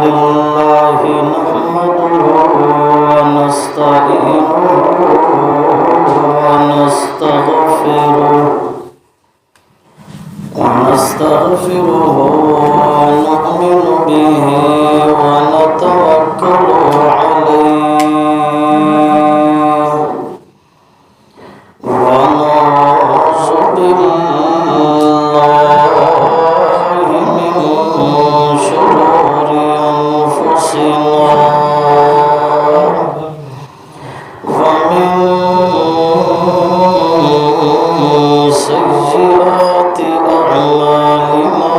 لله نحمده ونستعينه ونستغفره ونؤمن به ونتوكل عليه ونعوذ بالله من شرور أنفسنا ومن سيئات أعمالنا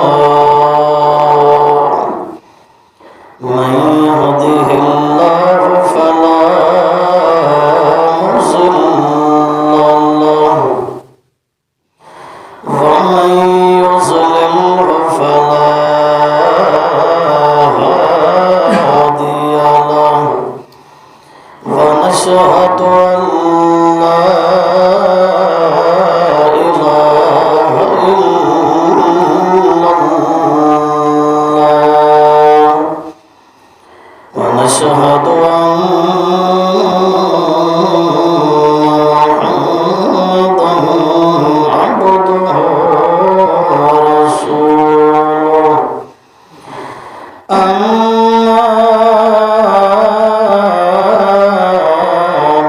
من يهده الله فلا مضل له ومن يضلل فلا هادي له ونشهد أن لا إله إلا الله ونشهد أن محمدا عبده ورسوله أما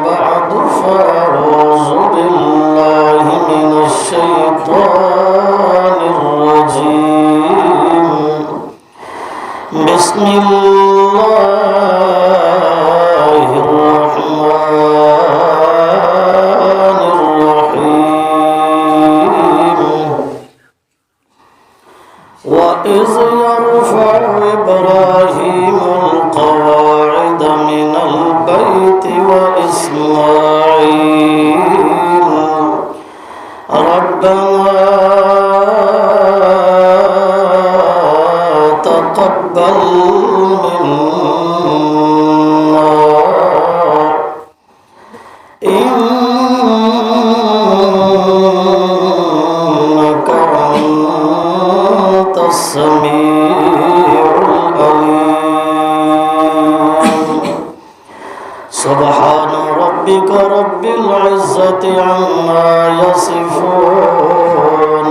بعد فأعوذ بالله من الشيطان الرجيم بسم الله الرحمن الرحيم وإذ يرفع إبراهيم القواعد من البيت وإسماعيل ربنا تقبل منا إنك أنت السميع العليم سبحان ربك رب العزة عما يصفون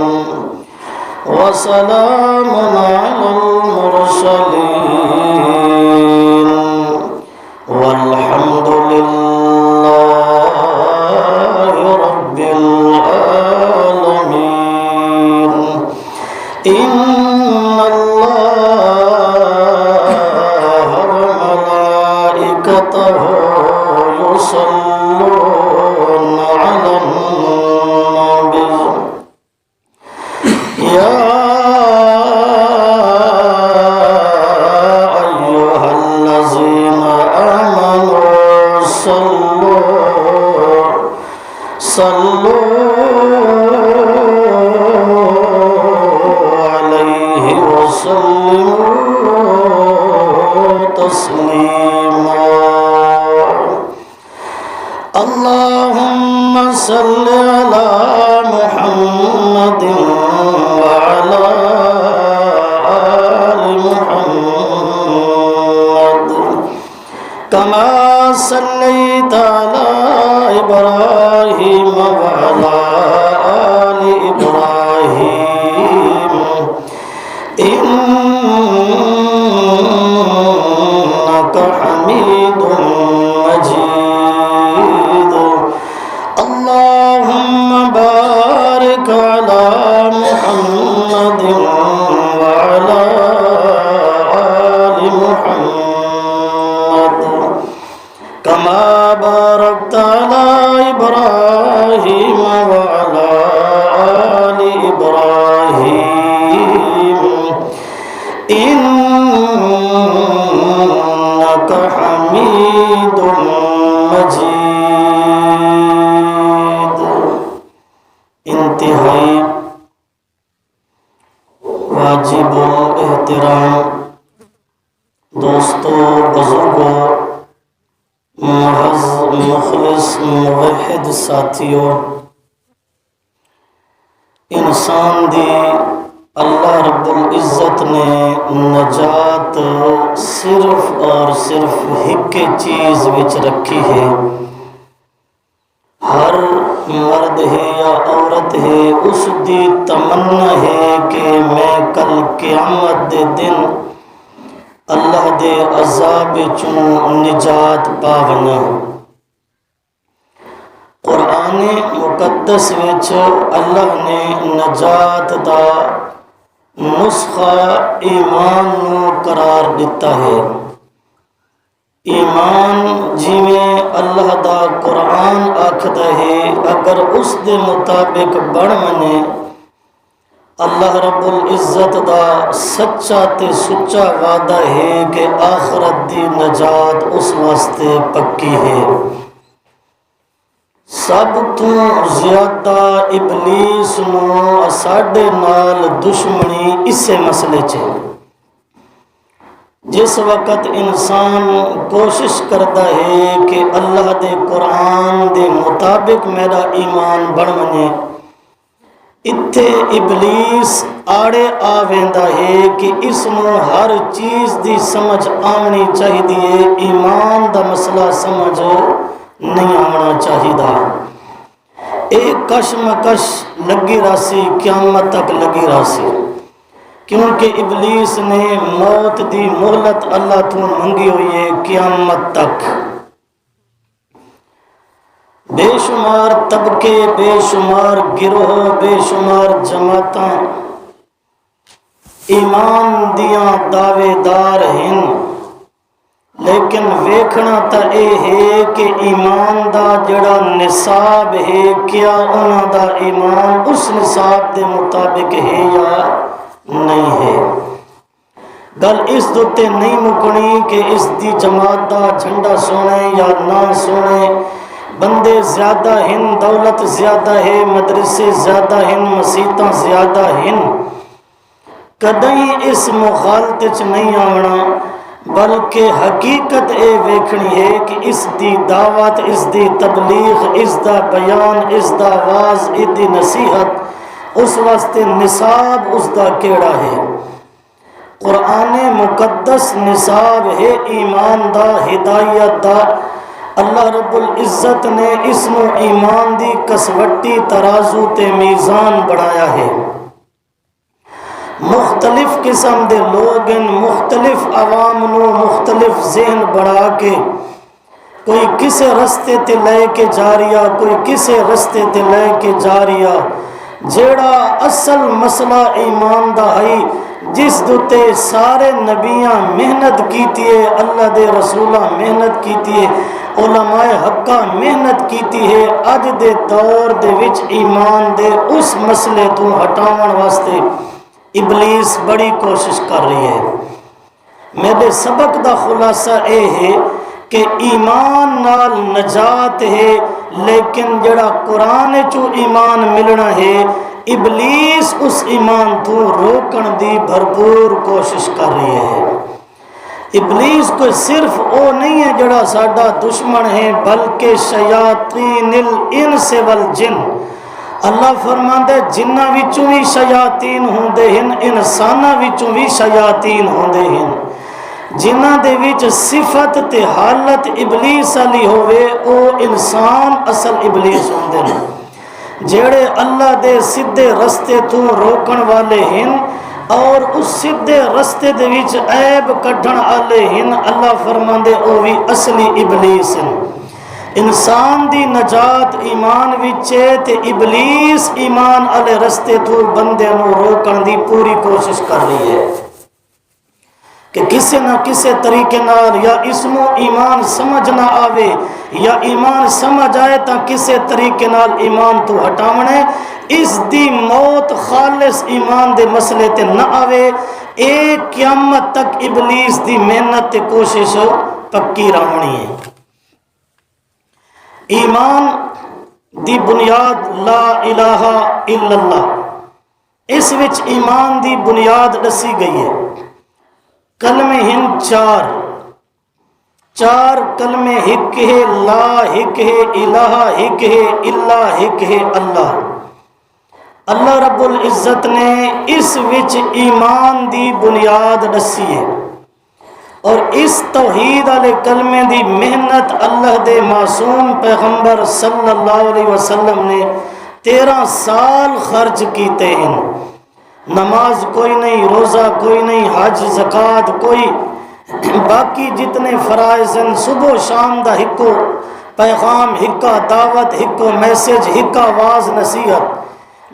وسلام على المرسلين والحمد لله رب العالمين إن الله وملائكته يصلون على النبي يا أيها الذين آمنوا صلوا عليه وسلموا تسليما اللهم صل على محمد وعلى آل محمد كما صليت على إبراهيم وعلى آل إبراهيم إنك حميد مجيد اللهم بارك على محمد وعلى آل محمد كما باركت على إبراهيم وعلى آل إبراهيم إنك حميد مجيد انتہائی واجب الاحترام دوستو بزرگوں محض مخلص موحد ساتھیوں انسان دی اللہ رب العزت نے نجات صرف اور صرف ایک چیز وچ رکھی ہے۔ ہر مرد ہے یا عورت ہے اس دی تمنا ہے کہ میں کل قیامت دے دن اللہ دے عذاب چوں نجات پاونا۔ قرآن مقدس وچ اللہ نے نجات دا نسخہ ایمان نو قرار دیتا ہے۔ ایمان جویں اللہ دا قرآن آکھدا ہے اگر اس دے مطابق بڑھ منے اللہ رب العزت دا سچا تے سچا وعدہ ہے کہ آخرت دی نجات اس واسطے پکی ہے۔ سب تو زیادہ ابلیس نو ساڈے نال دشمنی اسے مسئلے چ۔ جس وقت انسان کوشش کرتا ہے کہ اللہ دے قرآن دے مطابق میرا ایمان بڑھ منے، اتھے ابلیس آڑے آ ویندا ہے کہ اس نو ہر چیز دی سمجھ آنی چاہیے، ایمان دا مسئلہ سمجھ نہیں آنا چاہیے۔ ایک کشمکش لگی راسی قیامت تک لگی راسی، کیونکہ ابلیس نے موت دی مہلت اللہ تو منگی ہوئی ہے قیامت تک۔ بے شمار طبقے، بے شمار گروہ، بے شمار جماعتاں ایمان دیاں دعوے دار ہیں، لیکن ویکھنا تا اے ہے کہ ایمان دا جڑا نصاب ہے کیا انہاں دا ایمان اس نصاب دے مطابق ہے یا نہیں ہے۔ گل اس دوتے نہیں مکنی کہ اس دی جماعت دا جھنڈا سونے یا نہ سونے، بندے زیادہ ہیں، دولت زیادہ ہے، مدرسے زیادہ ہیں، مسیتاں زیادہ ہیں، کدیں اس مخالطے چ نہیں آونا، بلکہ حقیقت اے ویکھنی ہے کہ اس دی دعوت، اس دی تبلیغ، اس دا بیان، اس دا واز، اس دی نصیحت اس واسطے نصاب اس دا کیڑا ہے۔ قرآن مقدس نصاب ہے ایمان دا، ہدایت دا۔ اللہ رب العزت نے اس نو ایمان دی کسوٹی ترازو تے میزان بڑھایا ہے۔ مختلف قسم دے لوگ مختلف عوام نو مختلف ذہن بڑھا کے کوئی کسے رستے تے لے کے جا رہا، کوئی کسے رستے تے لے کے جا رہا، جیڑا اصل مسئلہ ایمان دا ہے جس دوتے سارے نبیاں محنت کیتی ہے، اللہ دے رسولہ محنت کیتی ہے، علماء حقہ محنت کیتی ہے، اج دے دور دے وچ ایمان دے اس مسئلے تو ہٹاون واسطے ابلیس بڑی کوشش کر رہی ہے۔ میرے سبق دا خلاصہ اے ہے کہ ایمان نال نجات ہے، لیکن جڑا قرآن چو ایمان ملنا ہے ابلیس اس ایمان تو روکن دی بھرپور کوشش کر رہی ہے۔ ابلیس کو صرف او نہیں ہے جڑا ساڈا دشمن ہے، بلکہ شیاطین الانس والجن۔ اللہ فرماندا ہے جنہاں وچوں بھی شیاطین ہوندے ہیں، انساناں وچوں بھی شیاطین ہوندے ہیں، جنہاں دے وچ صفت تے حالت ابلیس والی ہوئے او انسان اصل ابلیس ہوندے ہیں، جڑے اللہ دے سیدھے رستے تو روکن والے ہیں اور اس سیدھے رستے دے وچ عیب کڈھن والے ہیں۔ اللہ فرماندے او بھی اصلی ابلیس ہیں۔ انسان دی نجات ایمان وچے تے ابلیس ایمان والے رستے تو بندے نو روکن دی پوری کوشش کر رہی ہے کہ کسے نہ کسے طریقے نال یا اس نو ایمان سمجھ نہ آوے یا ایمان سمجھ آئے تا کسے طریقے نال ایمان تو ہٹاونے، اس دی موت خالص ایمان دے مسئلے تے نہ آوے، ایک قیامت تک ابلیس دی محنت تے کوشش پکی رہنی ہے۔ ایمان دی بنیاد لا الہ الا اللہ، اس وچ ایمان دی بنیاد دسی گئی ہے۔ کلمے ہیں چار کلمے، ایک ہے لا، ایک ہے الہ، ایک ہے الا، ایک ہے اللہ۔ اللہ رب العزت نے اس وچ ایمان دی بنیاد دسی ہے، اور اس توحید والے کلمے دی محنت اللہ دے معصوم پیغمبر صلی اللہ علیہ وسلم نے 13 سال خرچ کیتے ہیں۔ نماز کوئی نہیں، روزہ کوئی نہیں، حج زکوٰۃ کوئی، باقی جتنے فرائض ہیں صبح و شام دا ہکو پیغام، ہکا دعوت، ہکو میسج، ہکا آواز نصیحت،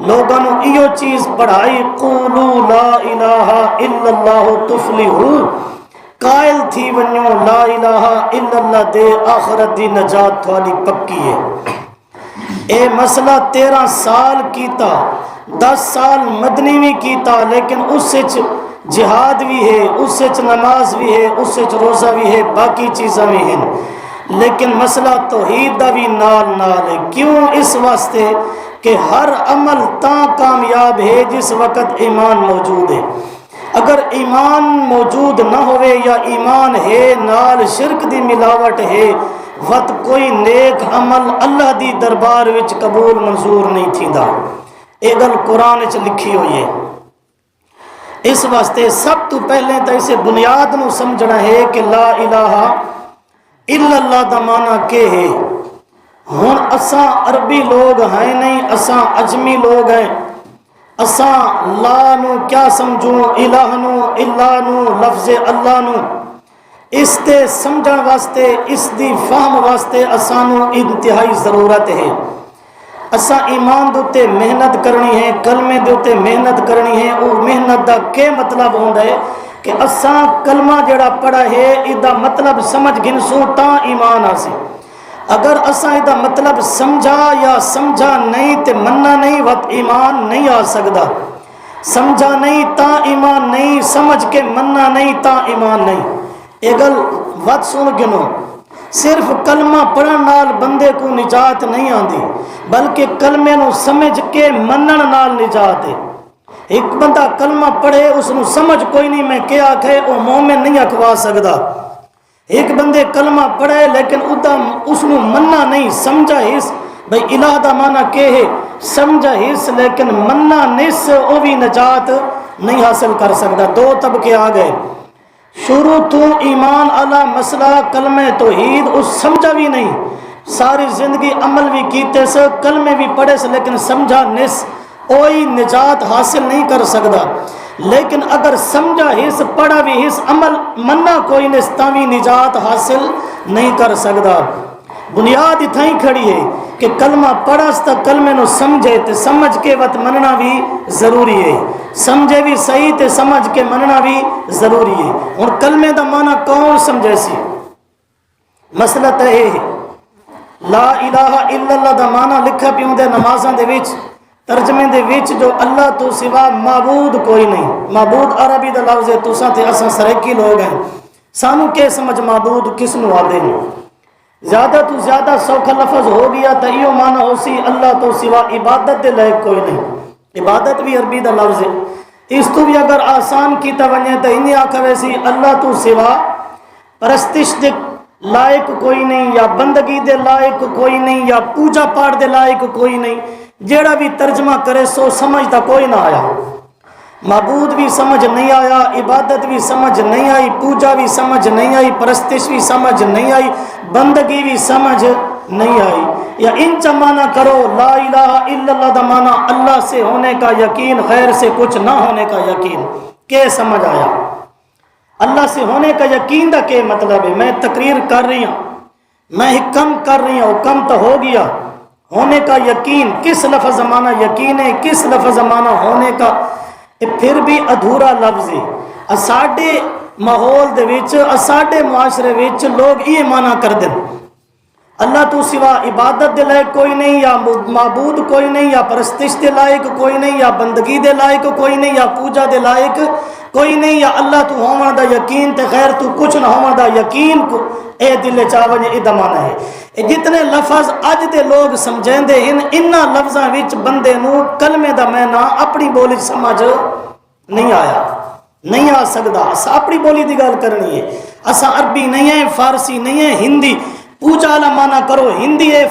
لوگوں نے ایو چیز پڑھائی، قولو لا الہ الا اللہ تفلحو، قائل تھی ونیو لا الہ الا اللہ دے آخرت دی نجات تھوڑی پکی ہے۔ اے مسئلہ 13 سال کیتا، 10 سال مدنی بھی کیتا، لیکن اس سے جہاد بھی ہے، اس سے نماز بھی ہے، اس سے روزہ بھی ہے، باقی چیزاں بھی ہیں، لیکن مسئلہ توحید دا بھی نال نال ہے۔ کیوں؟ اس واسطے کہ ہر عمل تاں کامیاب ہے جس وقت ایمان موجود ہے۔ اگر ایمان موجود نہ ہوئے یا ایمان ہے نال شرک دی ملاوٹ ہے، وقت کوئی نیک عمل اللہ دی دربار وچ قبول منظور نہیں تھیندا۔ یہ گل قرآن وچ لکھی ہوئی ہے۔ اس واسطے سب تو پہلے تو اسے بنیاد نو سمجھنا ہے کہ لا الہ الا اللہ دا معنی کہ ہے۔ ہن اساں عربی لوگ ہیں نہیں، اساں عجمی لوگ ہیں، اساں لا نو کیا سمجھوں، الہ نو، الا نو، لفظ اللہ نو، اس تے سمجھن واسطے، اس دی فہم واسطے اساں نو انتہائی ضرورت ہے۔ اساں ایمان دوتے محنت کرنی ہے، کلمے دوتے محنت کرنی ہے۔ اور محنت دا کیا مطلب ہوندا ہے کہ اساں کلمہ جڑا پڑھا ہے ادا مطلب سمجھ گنسوں تاں ایمان آسی۔ اگر اساں ادا مطلب سمجھا یا سمجھا نہیں تے مننا نہیں، وقت ایمان نہیں آ سکدا۔ سمجھا نہیں تاں ایمان نہیں، سمجھ کے مننا نہیں تاں ایمان نہیں۔ یہ گل وقت سن گنو، صرف کلمہ پڑھن نال بندے کو نجات نہیں آندی، بلکہ کلمے نو سمجھ کے منن نال نجات ہے۔ ایک بندہ کلمہ پڑھے اس نو سمجھ کوئی نہیں میں کیا آکھے، وہ مومن نہیں اکھوا سکدا۔ ایک بندے کلمہ پڑھے لیکن اس نو مننا نہیں، سمجھا ہس بھئی الہ دا معنی کہ ہے، سمجھا ہس لیکن مننا نس، وہ بھی نجات نہیں حاصل کر سکدا۔ دو طبقے آ گئے، شروع تو ایمان علی مسئلہ کلمہ توحید اس سمجھا بھی نہیں، ساری زندگی عمل بھی کیتے سے، کلمے بھی پڑھے سے، لیکن سمجھا نس، کوئی نجات حاصل نہیں کر سکتا۔ لیکن اگر سمجھا ہس، پڑھا بھی ہس، عمل مننا کوئی نس، تاں بھی نجات حاصل نہیں کر سکتا۔ بنیاد اتھائی کھڑی ہے کہ کلمہ پڑھا ستا کلمے نو سمجھے تے سمجھ کے وقت مننا بھی ضروری ہے، سمجھے بھی صحیح تے سمجھ کے مننا بھی ضروری ہے۔ اور کلمے دا معنی کون سمجھے سی؟ مسئلہ تے ہے لا الہ الا اللہ دا معنی لکھا پیوں دے نمازاں دے وچ، ترجمے دے وچ جو اللہ تو سوا معبود کوئی نہیں۔ معبود عربی دا لفظ ہے، تساں تے اساں سرائکی لوگ ہیں، سانو کہ سمجھ معبود کس نو آدے ہیں؟ زیادہ تو زیادہ سوکھا لفظ ہو گیا تو یہ معنی ہو سی اللہ تو سوا عبادت دے لائق کوئی نہیں۔ عبادت بھی عربی دا لفظ ہے، اس تو بھی اگر آسان کیتا ونجے تو انہیں آکھا ویسی اللہ تو سوا پرستش دے لائق کوئی نہیں، یا بندگی دے لائق کوئی نہیں، یا پوجا پاٹ دے لائق کوئی نہیں۔ جیڑا بھی ترجمہ کرے سو سمجھتا کوئی نہ آیا، معبود بھی سمجھ نہیں آیا، عبادت بھی سمجھ نہیں آئی، پوجا بھی سمجھ نہیں آئی، پرستش بھی سمجھ نہیں آئی، بندگی بھی سمجھ نہیں آئی۔ یا ان معنی کرو لا الہ الا اللہ دا معنی اللہ سے ہونے کا یقین، غیر سے کچھ نہ ہونے کا یقین، کہ سمجھ آیا؟ اللہ سے ہونے کا یقین دا کہ مطلب ہے؟ میں تقریر کر رہی ہوں، میں حکم کر رہی ہوں، حکم تو ہو گیا، ہونے کا یقین کس لفظ معنی یقین ہے، کس لفظ معنی ہونے کا؟ پھر بھی ادھورا لفظ ہے۔ ساڈے ماحول دے وچ، ساڈے معاشرے وچ لوگ یہ معنی کر دیں اللہ تو سوا عبادت دے لائق کوئی نہیں، یا معبود کوئی نہیں، یا پرستش دے لائق کوئی نہیں، یا بندگی دے لائق کوئی نہیں، یا پوجا دے لائق کوئی نہیں، یا اللہ تو ہون دا یقین تے غیر تو کچھ نہ ہون دا یقین کو اے دل چاون اے دا معنی ہے۔ جتنے لفظ اج دے لوگ سمجھیں دے ہیں، انہاں لفظاں وچ بندے نو کلمے دا معنی اپنی بولی سمجھ نہیں آیا، نہیں آ سکدا۔ اسا اپنی بولی دی گل کرنی ہے، اسا عربی نہیں ہے، فارسی نہیں ہے، ہندی۔ پوجا والا معنی کرو ہندی ہے،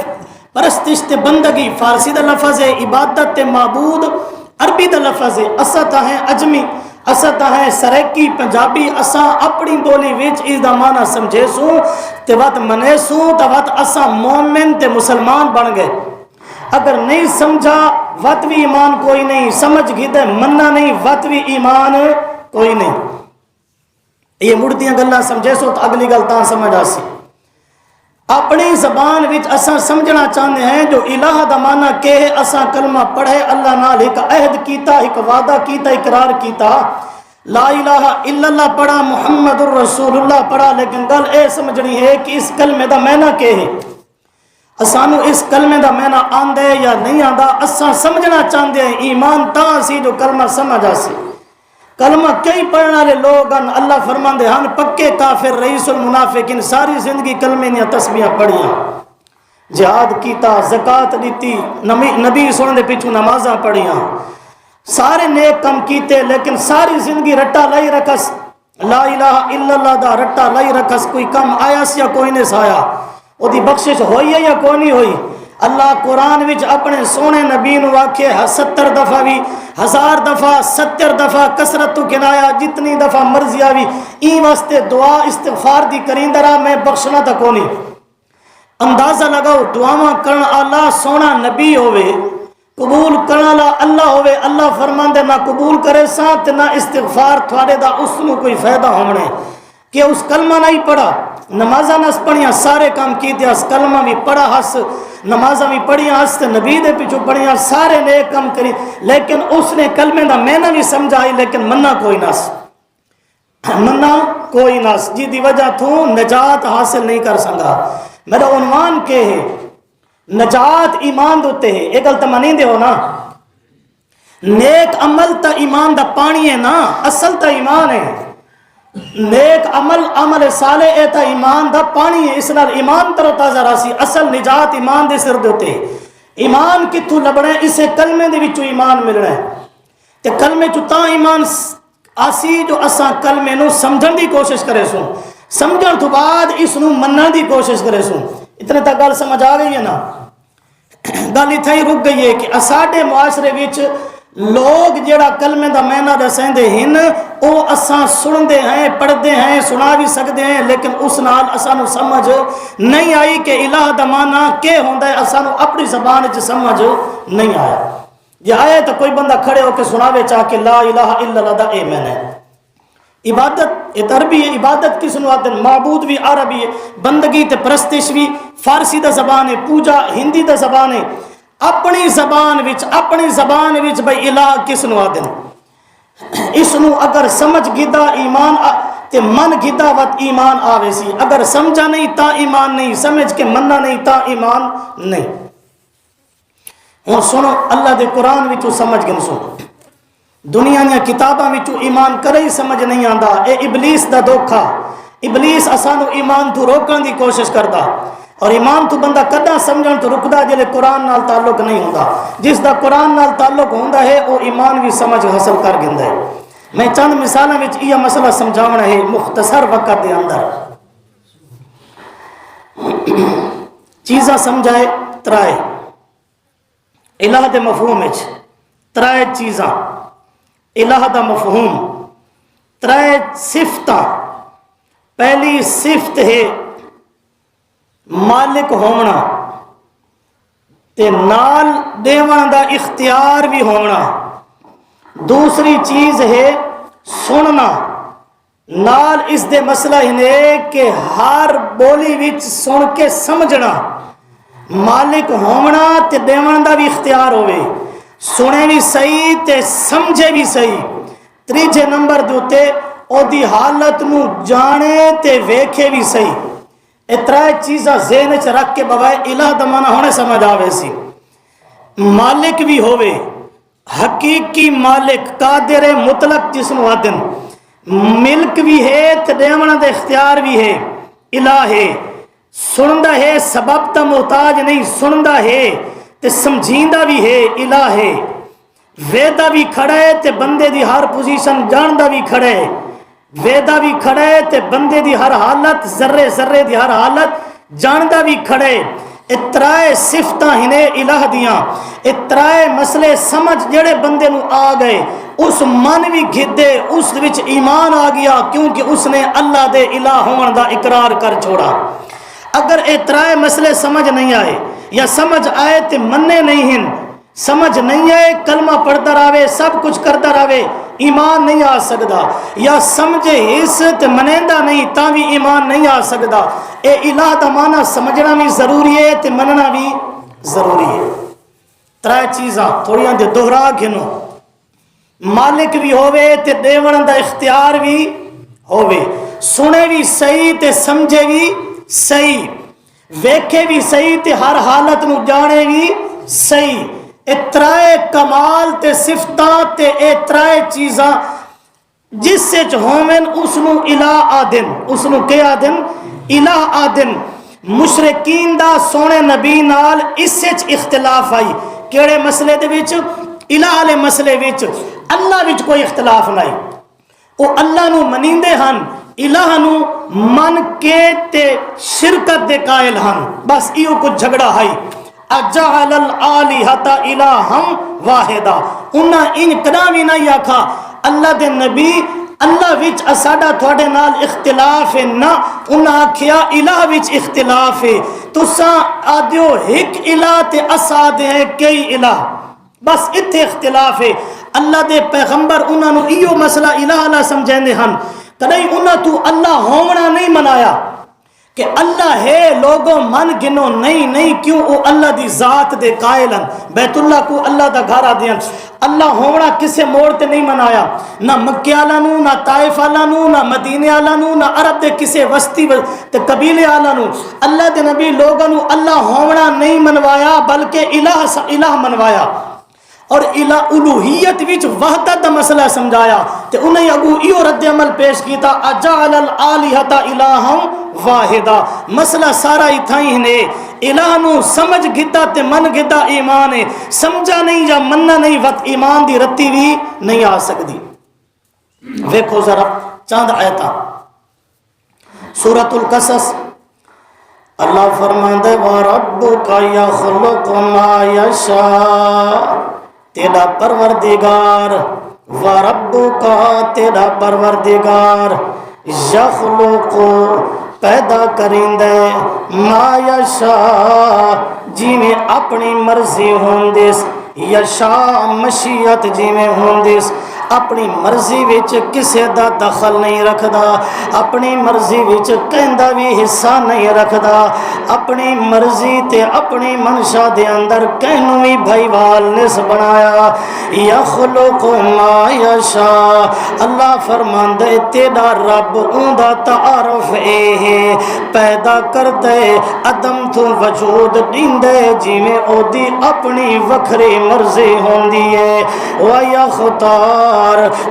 پرستش تے بندگی فارسی دا لفظ ہے، عبادت تے معبود عربی دا لفظ ہے۔ اسا تا ہے اجمی، اسا تا ہے سریکی پنجابی، اسا اپنی بولی وچ اس دا معنی سمجھے سوں تے وقت منے سوں تے وقت اسا مومن تے مسلمان بن گئے۔ اگر نہیں سمجھا وقت بھی ایمان کوئی نہیں، سمجھ گئے مننا نہیں وقت بھی ایمان کوئی نہیں۔ یہ مڑدیاں گلاں سمجھے سو تو اگلی گل تاں سمجھ آسی۔ اپنی زبان وچ اساں سمجھنا چاہتے ہیں جو الہ دا معنی کہ اساں کلمہ پڑھے اللہ نال ایک عہد کیتا، ایک وعدہ کیتا، اقرار کیتا، لا الہ الا اللہ پڑھا، محمد الرسول اللہ پڑھا، لیکن گل اے سمجھنی ہے کہ اس کلمے دا معنی کہ ہے، اسانو اس کلمے دا معنی آندا ہے یا نہیں آندا، اساں سمجھنا چاہتے ہیں۔ ایمان تاں سی جو کلمہ سمجھ آسی۔ کلمہ کئی پڑھنے والے لوگ اللہ فرماندے ہن پکے کافر رئیس المنافقین، ساری زندگی کلمے دیا تسبیحاں پڑھیاں، جہاد کیتا، زکات دیتی، نبی سنن دے پیچھے نمازاں پڑھیاں، سارے نیک کم کیتے، لیکن ساری زندگی رٹا لائی رکھس، لا الہ الا اللہ دا رٹا لائی رکھس، کوئی کم آیا سی یا کوئی نہیں آیا، وہ دی بخشش ہوئی ہے یا کوئی نہیں ہوئی۔ اللہ قرآن وچ اپنے سونے نبی نو آکھے 70 دفعہ بھی، 1000 دفعہ، 70 دفعہ کثرت تو گنایا، جتنی دفعہ مرضی آوی، این واسطے دعا استغفار دی کریندہ رہا، میں بخشنا تا کونی۔ اندازہ لگاؤ دعاواں کرن اللہ سونا نبی ہوئے، قبول کرن اللہ ہوئے، اللہ فرماندے نہ قبول کرے ساتھ نہ استغفار تھوڑے دا اس نو کوئی فائدہ ہونے کہ اس کلمہ نہیں پڑھا، نمازاں نہ پڑھیاں، سارے کام کیتے، اس کلمہ بھی پڑھا ہس، نمازاں بھی پڑھیاں ہس، نبی دے پیچھو پڑھیاں، سارے نیک کام کری، لیکن اس نے کلمے دا معنی بھی سمجھائی، لیکن مننا کوئی نہ س، مننا کوئی نہ س، جی دی وجہ تو نجات حاصل نہیں کر سکا۔ میرا عنوان کے ہے نجات ایمان دوتے ہے، ایک گل تو منی دے ہو نا، نیک عمل تا ایمان دا پانی ہے نا، اصل تا ایمان ہے، نیک عمل صالح اے تا ایمان دا پانی ہے، اس نال ایمان تر و تازہ راسی، اصل نجات ایمان دے سر دوتے، ایمان کتھوں لبنا ہے، اسے کلمے دے وچوں ایمان ملنا ہے، تے کلمے چوں تاں ایمان آسی جو اساں کلمے نو سمجھن دی کوشش کرے سوں، سمجھن تو بعد اس نو منن دی کوشش کرے سوں۔ اتنے تک گل سمجھ آ گئی ہے نا؟ گل اتھے ہی رک گئی ہے کہ ساڈے معاشرے وچ لوگ جڑا کلمے دا معنی دسیندے ہن او اساں سنتے ہیں، پڑھتے ہیں، سنا بھی سکتے ہیں، لیکن اس نال اسانو سمجھ نہیں آئی کہ الہ دا معنی کہ ہوندا ہے، اسانو اپنی زبان وچ سمجھ نہیں آیا۔ یہ آئے تو کوئی بندہ کھڑے ہو کے سناوے چاہ کہ لا الہ الا اللہ دا اے معنی ہے۔ عبادت یہ عربی ہے، عبادت کس نو آتے ہیں؟ معبود بھی عربی ہے، بندگی تے پرستش بھی فارسی دا زبان ہے، پوجا ہندی دا زبان ہے، اپنی زبان وچ بھئی الہ کس نو آتے ہیں؟ اس نو اگر سمجھ گدا ایمان تے من گدا وقت ایمان آوے سی، اگر سمجھا نہیں تا ایمان نہیں، سمجھ کے مننا نہیں تا ایمان نہیں۔ اور سنو اللہ دے قرآن وچوں سمجھ گن سنو، دنیا دیا کتاباں وچوں ایمان کرے ہی سمجھ نہیں آندا، اے ابلیس دا دھوکھا، ابلیس اسانو ایمان تو روکن دی کوشش کردا، اور ایمان تو بندہ کدا سمجھن تو رکدا جلے قرآن نال تعلق نہیں ہوندا، جس دا قرآن نال تعلق ہوندا ہے وہ ایمان بھی سمجھ حاصل کر گندا ہے۔ میں چند مثالاں وچ یہ مسئلہ سمجھاونا ہے مختصر وقت دے اندر۔ چیزاں سمجھائے ترائے الہ دے مفہوم وچ، ترائے چیزاں الہ دا مفہوم، ترائے صفتاں۔ پہلی صفت ہے مالک ہونا تے نال دیوان دا اختیار بھی ہونا، دوسری چیز ہے سننا، نال اس دے مسئلہ ہنے کہ ہر بولی وچ سن کے سمجھنا، مالک ہونا تے دیوان دا بھی اختیار ہوئے، سنے بھی صحیح تے سمجھے بھی صحیح، تیجے نمبر دوتے او دی حالت نو جانے تے ویکھے بھی صحیح۔ اترائے چیزاں ذہن چ رکھ کے بوائے الہ دا معنی ہونے سمجھ آوے سی، مالک بھی ہوئے، حقیقی مالک، قادر مطلق جس نو آدن، ملک بھی ہے تے دیوان دا اختیار بھی ہے، الہ ہے، سندا ہے سبب تا محتاج نہیں، سندا ہے تے سمجھیندا بھی ہے، الہ ہے، ویدہ بھی کھڑا ہے تے بندے دی ہر پوزیشن جاندا بھی کھڑا ہے، ویدہ بھی کھڑا ہے تے بندے دی ہر حالت ذرے ذرے دی ہر حالت جاندا بھی کھڑا ہے، اترائے صفتاں ہنے الہ دیاں، اترائے مسئلے سمجھ جڑے بندے نو آ گئے، اس من بھی گھدے، اس وچ ایمان آ گیا، کیونکہ اس نے اللہ دے الہ ہون دا اقرار کر چھوڑا۔ اگر اترائے مسئلے سمجھ نہیں آئے یا سمجھ آئے تے مننے نہیں ہن، سمجھ نہیں آئے کلمہ پڑھتا رہے سب کچھ کرتا رہے، ایمان نہیں آ سکتا، یا سمجھے اس تے منیندہ نہیں تاں بھی ایمان نہیں آ سکتا۔ اے الہ دا معنی سمجھنا بھی ضروری ہے تے مننا بھی ضروری ہے۔ ترائے چیزاں تھوڑیاں دے دوہرا گھنو، مالک بھی ہووے تے دیون دا اختیار بھی ہووے، سنے بھی صحیح تے سمجھے بھی صحیح، ویکھے بھی صحیح تے ہر حالت نو جانے بھی صحیح۔ اترائے کمال تے صفتاں تے اترائے چیزاں جس سے ہومن اس نو الہ آدن، اس نو کیا آدن؟ الہ آدن۔ مشرکین دا سونے نبی نال اس سے اختلاف آئی، کیڑے مسئلے دے وچ؟ الہ والے مسئلے وچ اللہ وچ کوئی اختلاف نہیں، وہ اللہ نو منیندے ہن، الہ نو من کے تے شرکت دے قائل ہن، بس ایو کچھ جھگڑا ہے۔ اجعل الالہۃ الہا واحدا، انہاں ان کدا بھی نہیں آکھا اللہ دے نبی اللہ وچ اساڈا تھوڑے نال اختلاف ہے، نہ انہاں آکھیا الہ وچ اختلاف ہے، تساں آدیو ایک الہ تے اسا دے کئی الہ، بس اتھے اختلاف ہے۔ اللہ دے پیغمبر انہاں نو ایو مسئلہ الہ اللہ سمجھیندے ہن، کدی انہاں تو اللہ ہونا نہیں منایا کہ اللہ ہے لوگوں من گنو، نہیں کیوں؟ وہ اللہ دی ذات دے قائل ہیں، بیت اللہ کو اللہ دا گھر آدھے ہیں۔ اللہ ہونا کسے موڑ تے نہیں منایا، نہ مکہ آلہ نو، نہ طائف آلہ نو، نہ مدینے آلہ نو، نہ عرب دے کسے وسطی تے قبیلے آلہ نو۔ اللہ دے نبی لوگوں نو اللہ ہونا نہیں منوایا بلکہ الہ منوایا، اور الوہیت وچ وحدت دا مسئلہ سمجھایا تے انہیں اگو ایو رد عمل پیش کیتا اجعل الالہۃ الہا واحدا۔ مسئلہ سارا اتھائی نے الہ نو سمجھ گدا تے من گدا ایمان ہے، سمجھا نہیں یا مننا نہیں وقت ایمان دی رتی بھی نہیں آ سکتی۔ ویکھو ذرا چاند آیتاں سورۃ القصص، اللہ فرماندے وَرَبُّكَ يَخْلُقُ مَا يَشَاءُ، تیرا پروردگار، وَرَبُّكَ تیرا پروردگار، یخلق پیدا کرندے، ما یشاء جی میں اپنی مرضی ہوندس، یشاء مشیت جی میں ہوندس، اپنی مرضی وچ کسے دا دخل نہیں رکھدا، اپنی مرضی وچ کہندا بھی حصہ نہیں رکھدا، اپنی مرضی تے اپنی منشا دے اندر کہنوں بھی بھائیوال نس بنایا۔ یخلق ما یشاء، اللہ فرماندے تیرا رب اوندا تعارف اے ہے، پیدا کر دے عدم تو وجود دیندے جویں او دی اپنی وکھری مرضی ہوندی ہے، وَيَخْتَارُ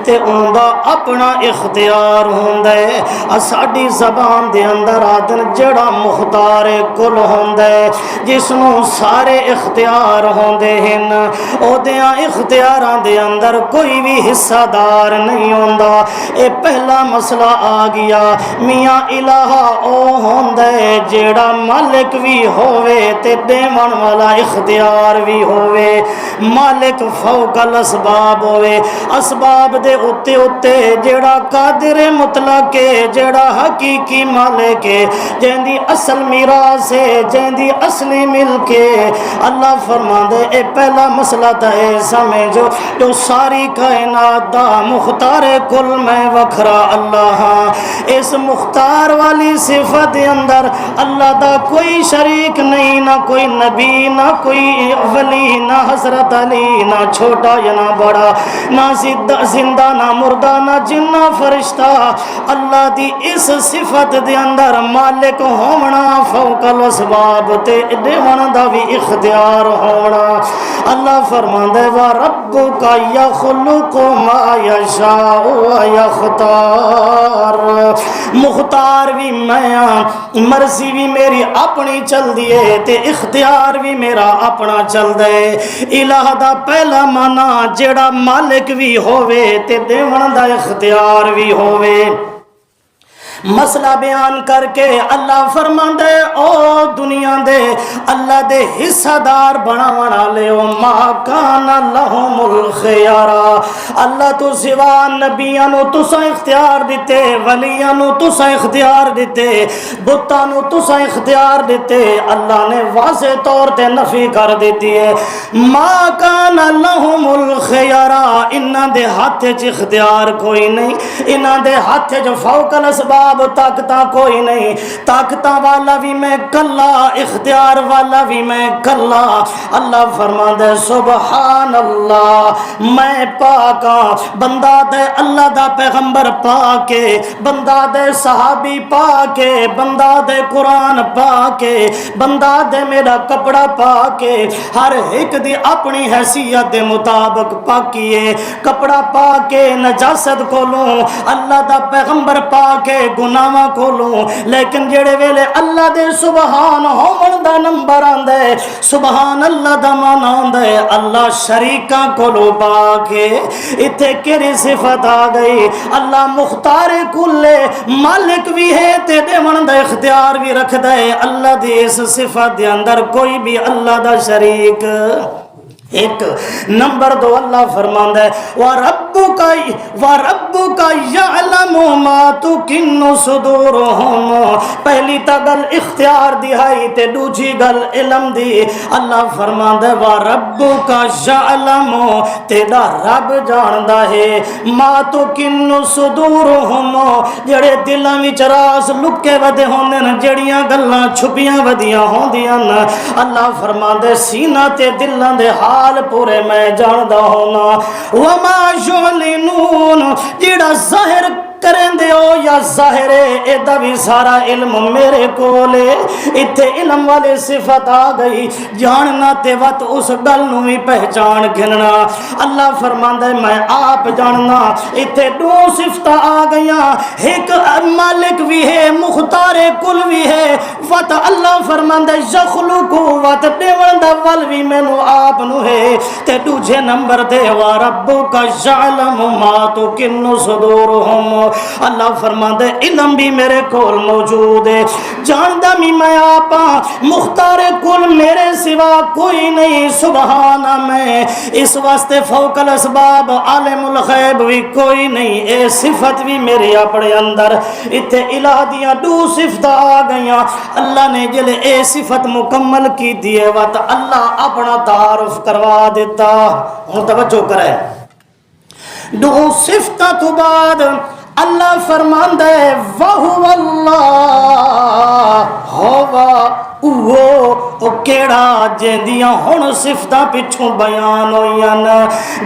تے اوندا اپنا اختیار ہوندا ہے۔ ساڈی زبان دے اندر آدن جڑا مختار کل ہوندا ہے، جس نو سارے اختیار ہوندے ہن، او دیاں اختیاراں دے اندر کوئی بھی حصہ دار نہیں ہوندا۔ اے پہلا مسئلہ آ گیا۔ میاں الہ او ہوندا ہے جڑا مالک بھی ہووے تے دیون والا اختیار بھی ہووے، مالک فوق الاسباب ہووے، اسباب دے اتے اتے جڑا قادر مطلق ہے، جڑا حقیقی مالک ہے، جیندی اصل میراث ہے، جیندی اصلی ملک ہے۔ اللہ فرماندے اے پہلا مسئلہ تا اے سمجھو جو ساری کائنات دا مختار کل میں وکھرا اللہ ہاں، اس مختار والی صفت دے اندر اللہ دا کوئی شریک نہیں، نہ کوئی نبی، نہ کوئی ولی، نہ حضرت علی، نہ چھوٹا یا نہ بڑا، نہ زندہ نہ مردہ، نہ جن نہ فرشتہ۔ اللہ دی اس صفت دے اندر مالک ہونا، فوق الاسباب تے دیون دا بھی اختیار ہونا۔ اللہ فرماندے وَرَبُّكَ يَخْلُقُ مَا يَشَاءُ وَيَخْتَارُ، مختار بھی میں، مرضی بھی میری اپنی چل دیے تے اختیار بھی میرا اپنا چل دے۔ الہ دا پہلا معنی جڑا مالک بھی ہووے تے دیون دا اختیار بھی ہووے۔ مسئلہ بیان کر کے اللہ فرماندا ہے او دنیا دے اللہ دے حصہ دار بناون والے او ما کان لہم الخیارا اللہ تو سوا نبیاں نو تساں اختیار دیتے ولیاں نو تساں اختیار دیتے بتاں نو تساں اختیار دیتے اللہ نے واضح طور تے نفی کر دیتی ہے ما کان لہم الخیارا انہاں دے ہاتھ وچ اختیار کوئی نہیں انہاں دے ہاتھ وچ فوق الاسباب طاقتاں کوئی نہیں طاقتاں والا بھی میں کلا اختیار والا بھی میں کلا اللہ فرماندا ہے سبحان اللہ میں پاک ہاں بندہ دے اللہ دا پیغمبر پاک ہے بندہ دے صحابی پاک ہے بندہ دے قرآن پاک ہے بندہ دے میرا کپڑا پاک ہے ہر ایک دی اپنی حیثیت دے مطابق پاکی ہے کپڑا پاک ہے نجاست کولوں اللہ دا پیغمبر پاک ہے گناہاں کولوں لیکن جڑے ویلے اللہ دے سبحان ہون دا نمبر آندا ہے سبحان اللہ دا معنی آندا ہے اللہ شریکاں کولوں پاک ہے ایتھے کیڑی صفت آ گئی اللہ مختار کل مالک بھی ہے تے دیون دا اختیار بھی رکھدا ہے اللہ دی اس صفت دے اندر کوئی بھی اللہ دا شریک ایک نمبر دو اللہ فرماندا ہے وَرَبُّكَ يَعْلَمُ مَا تُكِنُّ صُدُورُهُمْ پہلی تا گل اختیار دہائی تے دوجی گل علم دی اللہ فرماندا ہے وَرَبُّكَ يَعْلَمُ تیرا رب جاندا ہے مَا تُكِنُّ صُدُورُهُمْ جڑے دلاں وچ راز لکے ودے ہوندے نے جڑیاں گلاں چھپیاں ودیاں ہوندیاں اللہ فرماندا ہے سینہ تے دلاں دے حال پورے میں جاندہ ہونا وما یعلنون جڑا ظاہر کریں دے ہو یا ظاہر ہے ایدہ بھی سارا علم میرے کولے اتھے علم والے صفت آ گئی جاننا تے وقت اس گل نو بھی پہچان گھننا اللہ فرماندا ہے میں آپ جاننا اتھے دو صفت آ گئیاں ایک مالک بھی ہے مختار کل بھی ہے وقت اللہ فرماندا ہے یخلقو وقت دیوان دا ول بھی میں نو آپ نو ہے تے دوجے نمبر دے وَرَبُّكَ يَعْلَمُ مَا تُكِنُّ صُدُورُهُمْ اللہ فرماندا ہے علم بھی میرے کول موجود ہے جاندا بھی میں آپا مختار کل میرے سوا کوئی نہیں سبحانہ میں اس واسطے فوق الاسباب عالم الغیب بھی کوئی نہیں اے صفت بھی میرے اپنے اندر اتھے الہ دیاں دو صفت آ گئیاں اللہ نے جلے اے صفت مکمل کی دیئے وقت اللہ اپنا تعارف کروا دیتا ہوں توجہ کرے دو صفتہ تو بعد اللہ فرماندا ہے وَهُوَ اللَّهُ هُوَ او کیڑا جیندیاں ہن صفتاں پچھوں بیان ہوئیاں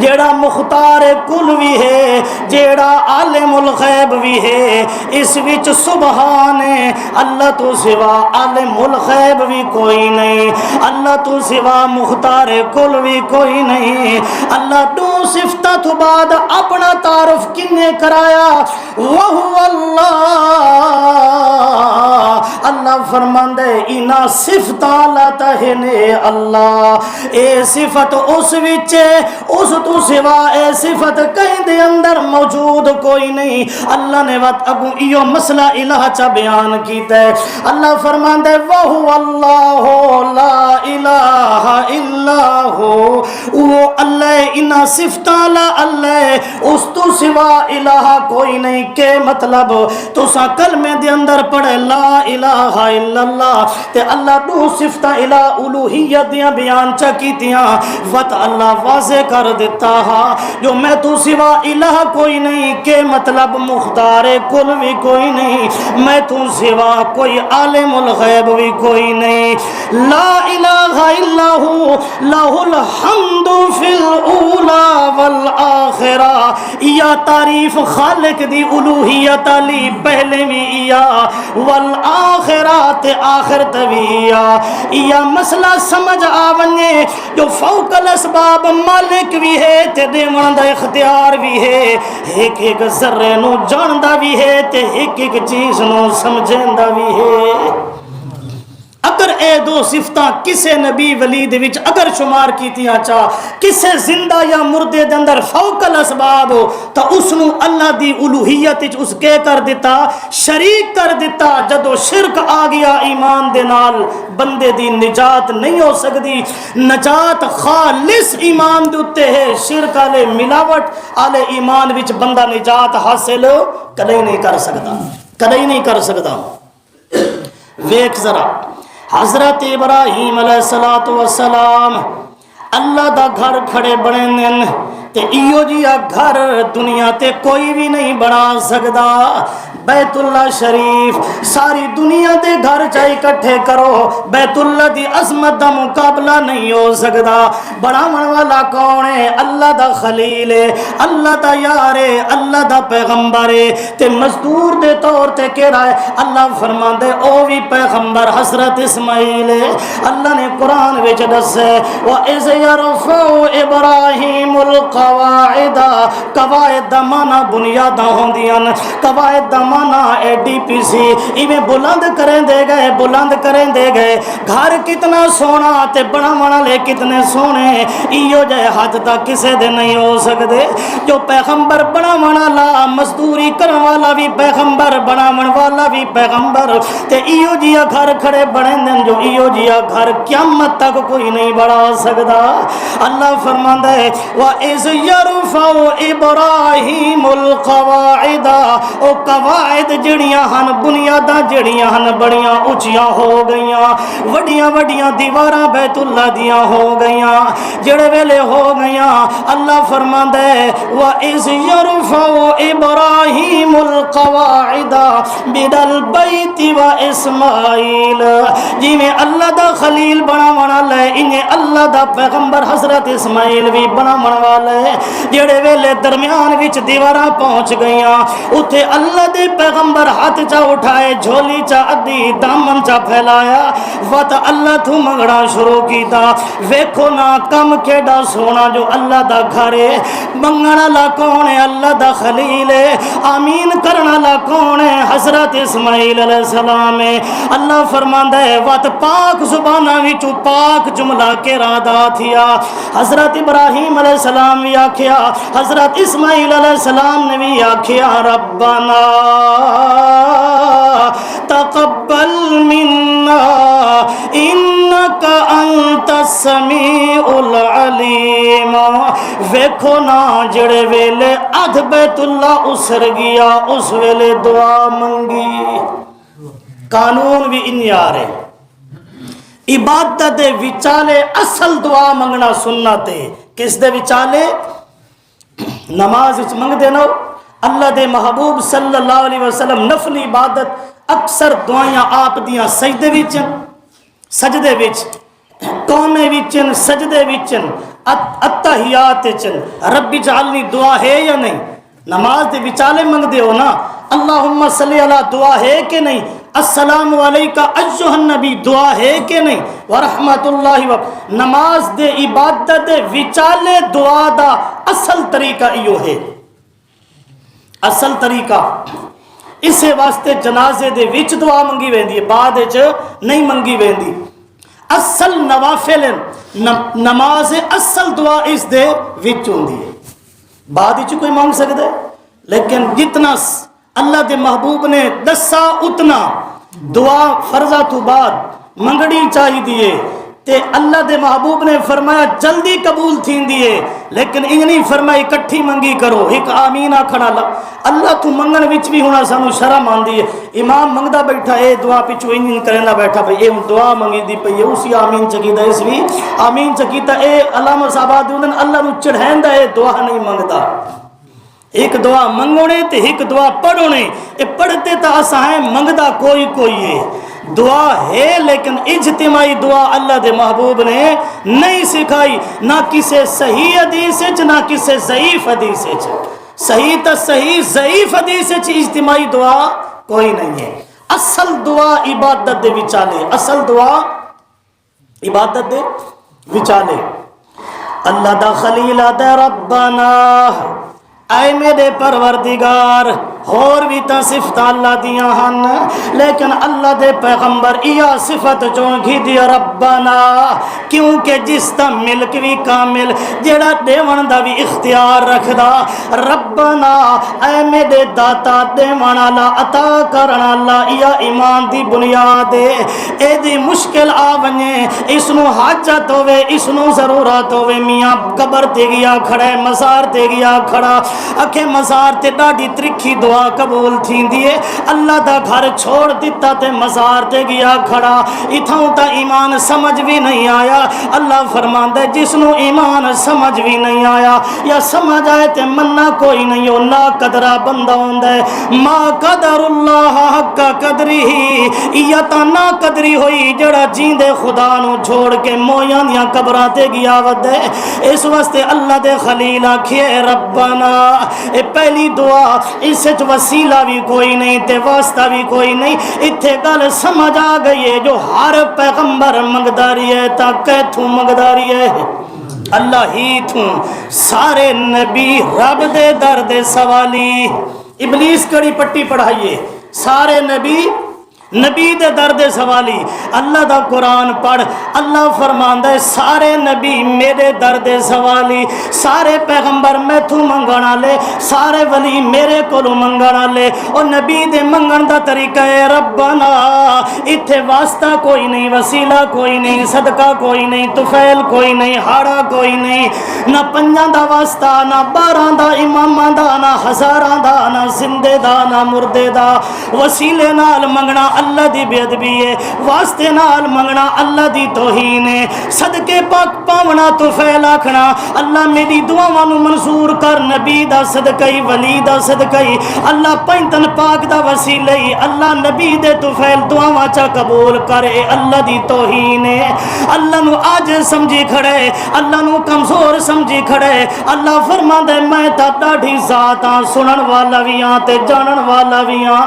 جیڑا مختار کل بھی ہے جیڑا عالم الغیب بھی ہے اس وچ سبحان ہے اللہ تو سوا عالم الغیب بھی کوئی نہیں اللہ تو سوا مختار کل بھی کوئی نہیں اللہ دو صفتاں تو بعد اپنا تعارف کنے کرایا وَهُوَ اللَّهُ اللہ فرماندا ہے اینا صفتاں لاتا ہے نے اللہ اے صفت اس وچ اس تو سوا اے صفت کہیں دے اندر موجود کوئی نہیں اللہ نے وقت اگوں ایو مسئلہ الہ چا بیان کیتا ہے اللہ فرماندا ہے وَهُوَ اللَّهُ لَا إِلَٰهَ إِلَّا هُوَ وہ اللہ انہا صفتاں لا اللہ اس تو سوا الہ کوئی نہیں کہ مطلب تو سا کلمے دے اندر پڑھے لا الہ الا اللہ تے اللہ دو صفتہ الہ الوہیت دیاں بیان چا کیتیاں وقت اللہ واضح کر دیتا ہا جو میں تو سوا الہ کوئی نہیں کہ مطلب مختار کل بھی کوئی نہیں میں تو سوا کوئی عالم الغیب بھی کوئی نہیں لا الہ الا ہو لہ الحمد فی الاولا والآخرہ یا تعریف خالق دی الوہیت علی پہلے بھی یا والآخرات آخرت بھی یا مسئلہ سمجھ آونے جو فوق الاسباب مالک بھی ہے تے دیوان دا اختیار بھی ہے ایک ایک ذرے نو جاندہ بھی ہے تے ایک ایک چیز نو سمجھندہ بھی ہے اگر اے دو صفتاں کسے نبی ولی دے وچ اگر شمار کیتیاں چاہ کسے زندہ یا مردے دے اندر فوق الاسباب ہو تا اس نو اللہ دی الوہیت وچ اس کے کر دیتا شریک کر دیتا. جدو شرک آ گیا ایمان دے نال بندے دی نجات نہیں ہو سکتی. نجات خالص ایمان دے اتے ہے. شرک والے ملاوٹ والے ایمان وچ بندہ نجات حاصل کدے نہیں کر سکتا, کدے نہیں کر سکتا. ویکھ ذرا حضرت ابراہیم علیہ السلام اللہ دا گھر کھڑے بنے نن تے ایو جیا گھر دنیا تے کوئی بھی نہیں بنا سکدا. بیت اللہ شریف ساری دنیا دے گھر چاہے اکٹھے کرو بیت اللہ دی عظمت دا مقابلہ نہیں ہو سکدا. بناون والا کون ہے؟ اللہ دا خلیل ہے, اللہ دا یار ہے, اللہ دا پیغمبر ہے. تے مزدور دے طور تے کہڑا ہے؟ اللہ فرماندے او بھی پیغمبر حضرت اسماعیل ہے. اللہ نے قرآن وچ دسے وَإِذْ يَرْفَعُ إِبْرَاهِيمُ الْقَوَاعِدَ. قواعد دا معنی بنیاداں ہوندیاں, قواعد دا مانا اے ڈی پی سی ایویں بلند کریں دے گئے, بلند کریں دے گئے. گھر کتنا سونا تے بناون والے کتنے سونے, ایو جے حد تک کسے دے نہیں ہو سکدے. جو پیغمبر بناون والا, مزدوری کرن والا بھی پیغمبر, بناون والا بھی پیغمبر, تے ایو جیا گھر کھڑے بنے دن جو ایو جیا گھر قیامت تک کوئی نہیں بنا سکدا. اللہ فرماندا ہے وَإِذْ يَرْفَعُ إِبْرَاهِيمُ الْقَوَاعِدَ. او قواعد جڑیاں ہن, بنیاداں جڑیاں ہن بڑیاں اونچیاں ہو گئیاں, وڈیاں وڈیاں دیواراں بیت اللہ دیاں ہو گئیاں. جڑے ویلے ہو گئیاں اللہ فرماندا ہے وَإِذْ يَرْفَعُ إِبْرَاهِيمُ الْقَوَاعِدَ مِنَ الْبَيْتِ وَإِسْمَاعِيلَ. جویں اللہ دا خلیل بناون والا ہے انہیں اللہ دا پیغمبر حضرت اسماعیل بھی بناون والا ہے. جڑے ویلے درمیان وچ دیواراں پہنچ گئیاں اتھے اللہ دے پیغمبر ہاتھ چا اٹھائے, جھولی چا ادھی دامن چا پھیلایا, وت اللہ تو منگنا شروع کیتا. ویکھو نا کم کیڑا سونا جو اللہ دا گھر ہے. منگن والا کون ہے؟ اللہ دا خلیل ہے. آمین کرن والا کون ہے؟ حضرت اسماعیل علیہ السلام ہے. اللہ فرماندا ہے وت پاک زباناں وچوں پاک جملہ کے رادا تھیا. حضرت ابراہیم علیہ السلام بھی آکھیا, حضرت اسماعیل علیہ السلام نے بھی آکھیا ربنا تقبل منا انک انت السمیع العلیم. ویکھو نا جڑے ویلے ادھ بیت اللہ اسر گیا اس ویلے دعا منگی. قانون بھی انیار ہے. عبادت دے وچالے اصل دعا منگنا سنت ہے. کس دے وچالے؟ نماز وچ منگ دینا. اللہ دے محبوب صلی اللہ علیہ وسلم نفل عبادت اکثر دعائیاں آپ دیاں سجدے وچن, سجدے وچ, قومے وچن, سجدے وچن, اتحیات وچن. رب جعلنی دعا ہے یا نہیں؟ نماز دے وچالے منگ دے ہو نا. اللہم صلی اللہ دعا ہے کہ نہیں؟ السلام علیکہ ایھا النبی دعا ہے کہ نہیں؟ ورحمت اللہ. نماز دے عبادت دے وچالے دعا دا اصل طریقہ ایو ہے. اصل طریقہ اسے واسطے جنازے دے وچ دعا منگی ویندی ہے, بعد وچ نہیں منگی ویندی. اصل نوافل نماز اصل دعا اس دے وچ ہوندی ہے, بعد وچ کوئی مانگ سکدا ہے. لیکن جتنا اللہ دے محبوب نے دسا اتنا دعا فرضہ تو بعد منگڑی چاہی دیئے. تے اللہ دے محبوب نے فرمایا جلدی قبول تھین دیئے, لیکن انہی فرمائی کٹھی منگی کرو. ایک آمین آکھنا اللہ تو منگن وچ بھی ہونا سانو شرم آندی ہے. امام منگدا بیٹھا اے دعا پچھو انجن کرنا بیٹھا پہ اے دعا منگی دی پہ اسی آمین چکیتا اس بھی آمین چکیتا. اے علامہ صاحبہ دیوندن اللہ نو چڑھیندا اے دعا نہیں منگدا. ایک دعا منگونے تے ایک دعا پڑھونے. اے پڑھتے تا اساں ہیں, منگدا کوئی کوئی ہے. دعا ہے لیکن اجتماعی دعا اللہ دے محبوب نے نہیں سکھائی, نہ کسے صحیح حدیث ہے نہ کسے ضعیف حدیث ہے. صحیح تا صحیح, ضعیف حدیث ہے اجتماعی دعا کوئی نہیں ہے. اصل دعا عبادت دے وچالے, اصل دعا عبادت دے وچالے. اللہ دا خلیل دے ربنا اے میرے پروردگار اور بھی تا صفت اللہ دیاں ہن لیکن اللہ دے پیغمبر یا صفت چون گھی دی ربنا کیونکہ جس دا ملک بھی کامل جیڑا دیون دا بھی اختیار رکھدا ربنا اے میرے داتا دیون والا عطا کرن والا یا ایمان دی بنیاد اے دی مشکل آ ونجے اس نو حاجت ہوے اس نو ضرورت ہوے میاں قبر تے گیا کھڑا ہے مزار تے گیا کھڑا اکھے مزار تے ڈاڈی ترکھی دعا قبول تھیندی ہے اللہ دا گھر چھوڑ دیتا تے مزار تے گیا کھڑا اتھاں تا ایمان سمجھ بھی نہیں آیا اللہ فرماندا ہے جس نو ایمان سمجھ بھی نہیں آیا یا سمجھ آئے تے مننا کوئی نہیں ہو نا قدرہ بندہ ہوندا ہے ما قدر اللہ حق قدری ہی یا تا نا قدری ہوئی جڑا جیندے خدا نو چھوڑ کے مویاں دیاں قبراں تے گیا ودے اس واسطے اللہ دے خلیل آکھے ربنا اے پہلی دعا اس وچ وسیلہ بھی کوئی نہیں تے واسطہ بھی کوئی نہیں اتھے گل سمجھ آ گئی ہے جو ہر پیغمبر منگداری ہے تا کیتھوں منگداری ہے اللہ ہی تھوں سارے نبی رب دے در دے سوالی ابلیس کڑی پٹی پڑھائیے سارے نبی دے درد سوالی اللہ دا قرآن پڑھ اللہ فرماندا ہے سارے نبی میرے درد سوالی سارے پیغمبر میں تو منگنا لے سارے ولی میرے کولو منگنا لے اور نبی دے منگن دا طریقہ ہے ربنا اتھے واسطہ کوئی نہیں وسیلہ کوئی نہیں صدقہ کوئی نہیں طفیل کوئی نہیں ہاڑا کوئی نہیں نہ پنجاں دا واسطہ نہ 12 دا اماماں دا نہ ہزاراں دا نہ زندے دا نہ مردے دا وسیلے نال منگنا اللہ دی بے ادبی ہے واسطے نال منگنا اللہ دی توہین ہے صدقے پاک پاونا تو فیل آکھنا اللہ میری دعاواں نو منظور کر نبی دا صدقے ولی دا صدقے اللہ پینتن پاک دا وسیلے اللہ نبی دے تو فیل دعاواں چا قبول کرے اللہ دی توہین ہے اللہ نو آج سمجھی کھڑے اللہ نو کمزور سمجھی کھڑے اللہ فرماندا ہے میں تا ڈاڈھی ذات ہاں سنن والا وی ہاں تے جانن والا وی ہاں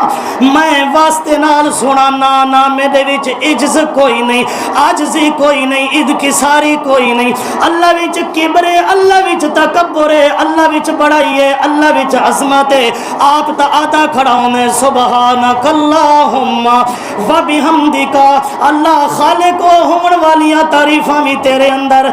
میں واسطے نال سنانا نا میرے وچ عجز کوئی نہیں عاجزی کوئی نہیں انکساری کوئی نہیں اللہ وچ کبر ہے اللہ وچ تکبر ہے اللہ وچ بڑائی ہے اللہ وچ عظمت ہے آپ تا آتا کھڑا ہوں میں سبحانک اللہم و بحمدک اللہ خالق و ہون والیاں تعریفاں بھی تیرے اندر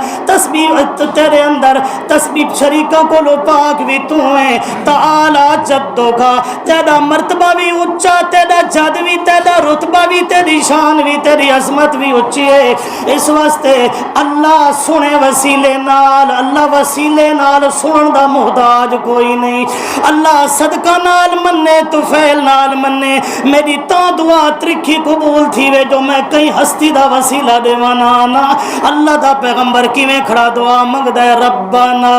تسبیح شریکوں کو لو پاک بھی تو ہیں تعالی جدو کا تیرا مرتبہ بھی اونچا تیرا جد بھی تیرا رتبہ بھی تیری شان بھی تیری عظمت بھی اونچی ہے اس واسطے اللہ سنے وسیلے نال اللہ وسیلے نال سنن دا محتاج کوئی نہیں اللہ صدقہ نال مننے تو فیل نال مننے میری تا دعا ترکھی قبول تھی وے جو میں کئی ہستی دا وسیلہ دے نا اللہ دا پیغمبر کیویں کھڑا دعا منگدا ہے ربنا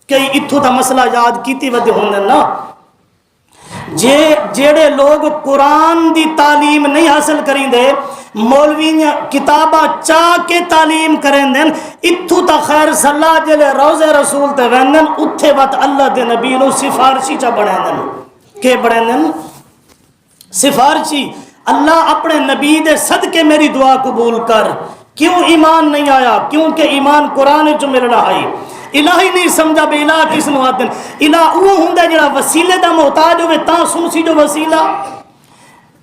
کئی اتھو دا مسئلہ یاد کیتی ودے ہوندے نا جیڑے لوگ قرآن دی تعلیم نہیں حاصل کریں دے مولوی کتابہ چاہ کے تعلیم کریں دیں اتھو تا خیر صلاح جلے روز رسول تے ویندن اتھے وقت اللہ دے نبی نو سفارشی چا بڑھیں دیں کہ بڑھیں دیں سفارشی اللہ اپنے نبی دے صدقے میری دعا قبول کر کیوں ایمان نہیں آیا کیونکہ ایمان قرآن جو مل رہا ہے الہی نہیں سمجھا بے الہ کس نو آدن الہ وہ ہوندا جڑا وسیلے دا محتاج ہوئے تاں سن سی جو وسیلہ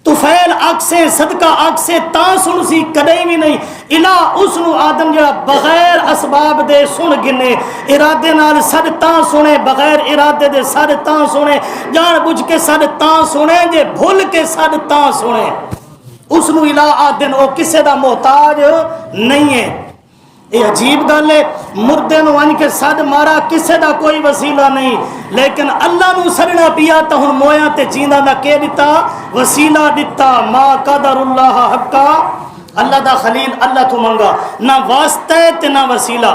طفیل آگ سے صدقہ آگ سے تاں سن سی کدئی بھی نہیں الہ اس نو آدم جڑا بغیر اسباب دے سن گنے ارادے نال سد تاں سنے بغیر ارادے دے سد تاں سنے جان بجھ کے سد تاں سنے جے بھول کے سد تاں سنے اس نو الہ آدن او کسے دا محتاج نہیں ہے یہ عجیب گل ہے مردے نو ان کے صد مارا کسے دا کوئی وسیلہ نہیں لیکن اللہ نو سرنا پیا تا ہن مویا تے جیندہ دا کے دیتا وسیلہ دیتا ما قدر اللہ حقا اللہ دا خلیل اللہ تو منگا نہ واسطے تے نہ وسیلہ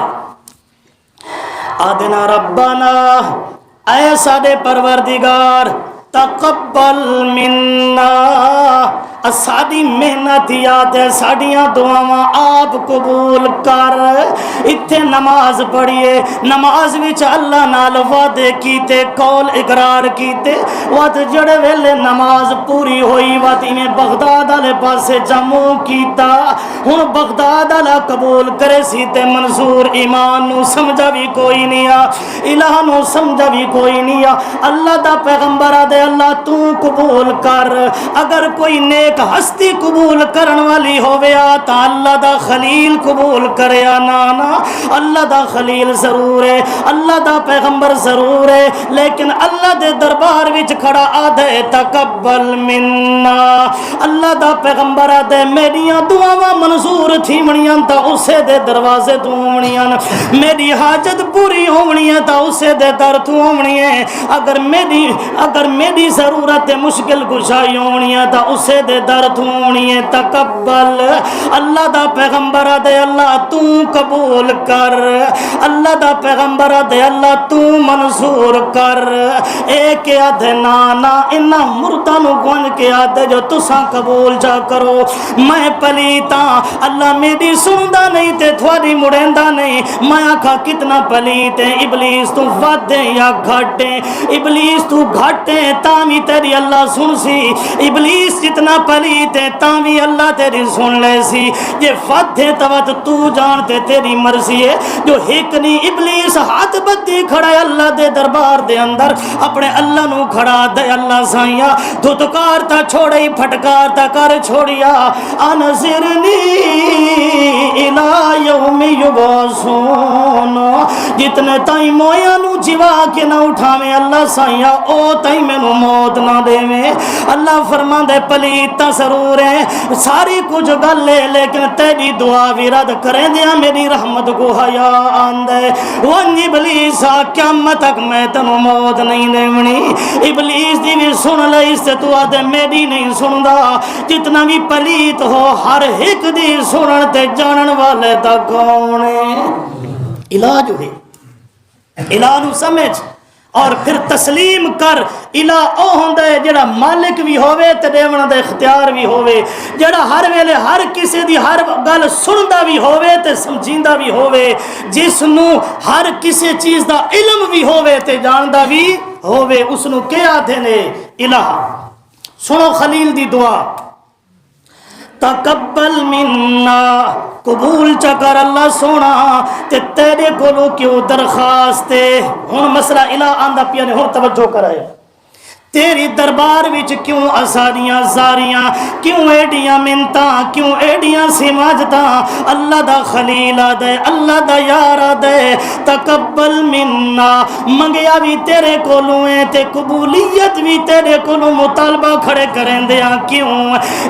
آدنا ربنا اے سادے پروردگار تقبل منا ساری محنت یاد ہے ساڈیاں دعاواں آپ قبول کر اتھے نماز پڑھیے نماز وچ اللہ نال وعدے کیتے قول اقرار کیتے وقت جڑے ویلے نماز پوری ہوئی وقت میں بغداد والے پاسے جمع کیتا ہن بغداد والا قبول کرے سی تے منصور ایمان نو سمجھا بھی کوئی نہیں آ الہ نو سمجھا بھی کوئی نہیں آ اللہ دا پیغمبر دے اللہ تو قبول کر اگر کوئی نیک ہستی قبول کرن والی ہووے تا اللہ دا خلیل قبول کرے نا اللہ دا خلیل ضرور ہے اللہ دا پیغمبر ضرور ہے لیکن اللہ دے دربار وچ کھڑا آدھے تقبل منا اللہ دا پیغمبر آدھے میریاں دعاواں منظور تھی منیاں تا اسے دے دروازے تو ہونیاں میری حاجت پوری ہونی ہے تا اسے دے در تو ہونی ہے اگر میری ضرورت مشکل کشائی ہونی ہے تا اسے دے در تو ہونی ہے تقبل اللہ دا پیغمبر دے اللہ تو قبول کر اللہ دا پیغمبر دے اللہ تو منظور کر ایک آدھے نانا انہا مردہ نو گونج کے آدھے جو تساں قبول جا کرو میں پلیتا اللہ میری سندہ نہیں تے تھوڑی مڑیندہ نہیں میں آکھا کتنا پلیتے ابلیس تو ودے یا گھٹے ابلیس تو گھٹے تامی تیری اللہ سن سی ابلیس جتنا پلیتے تامی اللہ تیری سن لے سی یہ ودے توت تو جانتے تیری مرضی ہے جو ہکنی ابلیس ہاتھ بدی کھڑا ہے اللہ دے دربار دے اندر اپنے اللہ نو کھڑا دے اللہ سائیاں دھتکارتا چھوڑی پھٹکارتا کر چھوڑیا انظرنی الہ یوم یبعثون جتنے تائیں مویا نو جوا کے نہ اٹھاویں اللہ سائیاں او تائیں میں نو موت نہ دے میں اللہ فرما دے پلیتا ضرور ہے ساری کچھ گل لے لیکن تیری دعا بھی رد کریں دیا میری رحمت کو حیا آندے ون ابلیس قیامت تک میں تنو موت نہیں دیونی ابلیس دی بھی سن لے اس سے تو آدھے میری نہیں سن دا جتنا بھی پلیت ہو ہر ایک دی سنن تے جانن والے تا کون ہے علاج ہوئے الہ نو سمجھ اور پھر تسلیم کر الہ او ہوندے جڑا مالک بھی ہووے تے دیونا دا اختیار بھی ہووے جڑا ہر ویلے ہر کسی دی ہر گل سندا بھی ہووے تے سمجھیندا بھی ہووے جس نو ہر کسی چیز دا علم بھی ہووے تے جاندا بھی ہووے اس نو کیا آدھے نے الہ سنو خلیل دی دعا تقبل منا قبول چکر اللہ سونا تے تیرے کولو کیوں درخواست ہن مسئلہ الہ آندہ پیا نے ہن توجہ کرائے تیری دربار وچ کیوں آسانیاں زاریاں کیوں ایڈیاں منتاں کیوں ایڈیاں سماجتاں اللہ دا خلیل دے اللہ دا یار دے تقبل منا منگیا بھی تیرے کولوں ہے تے قبولیت بھی تیرے کولوں مطالبہ کھڑے کریں دیا کیوں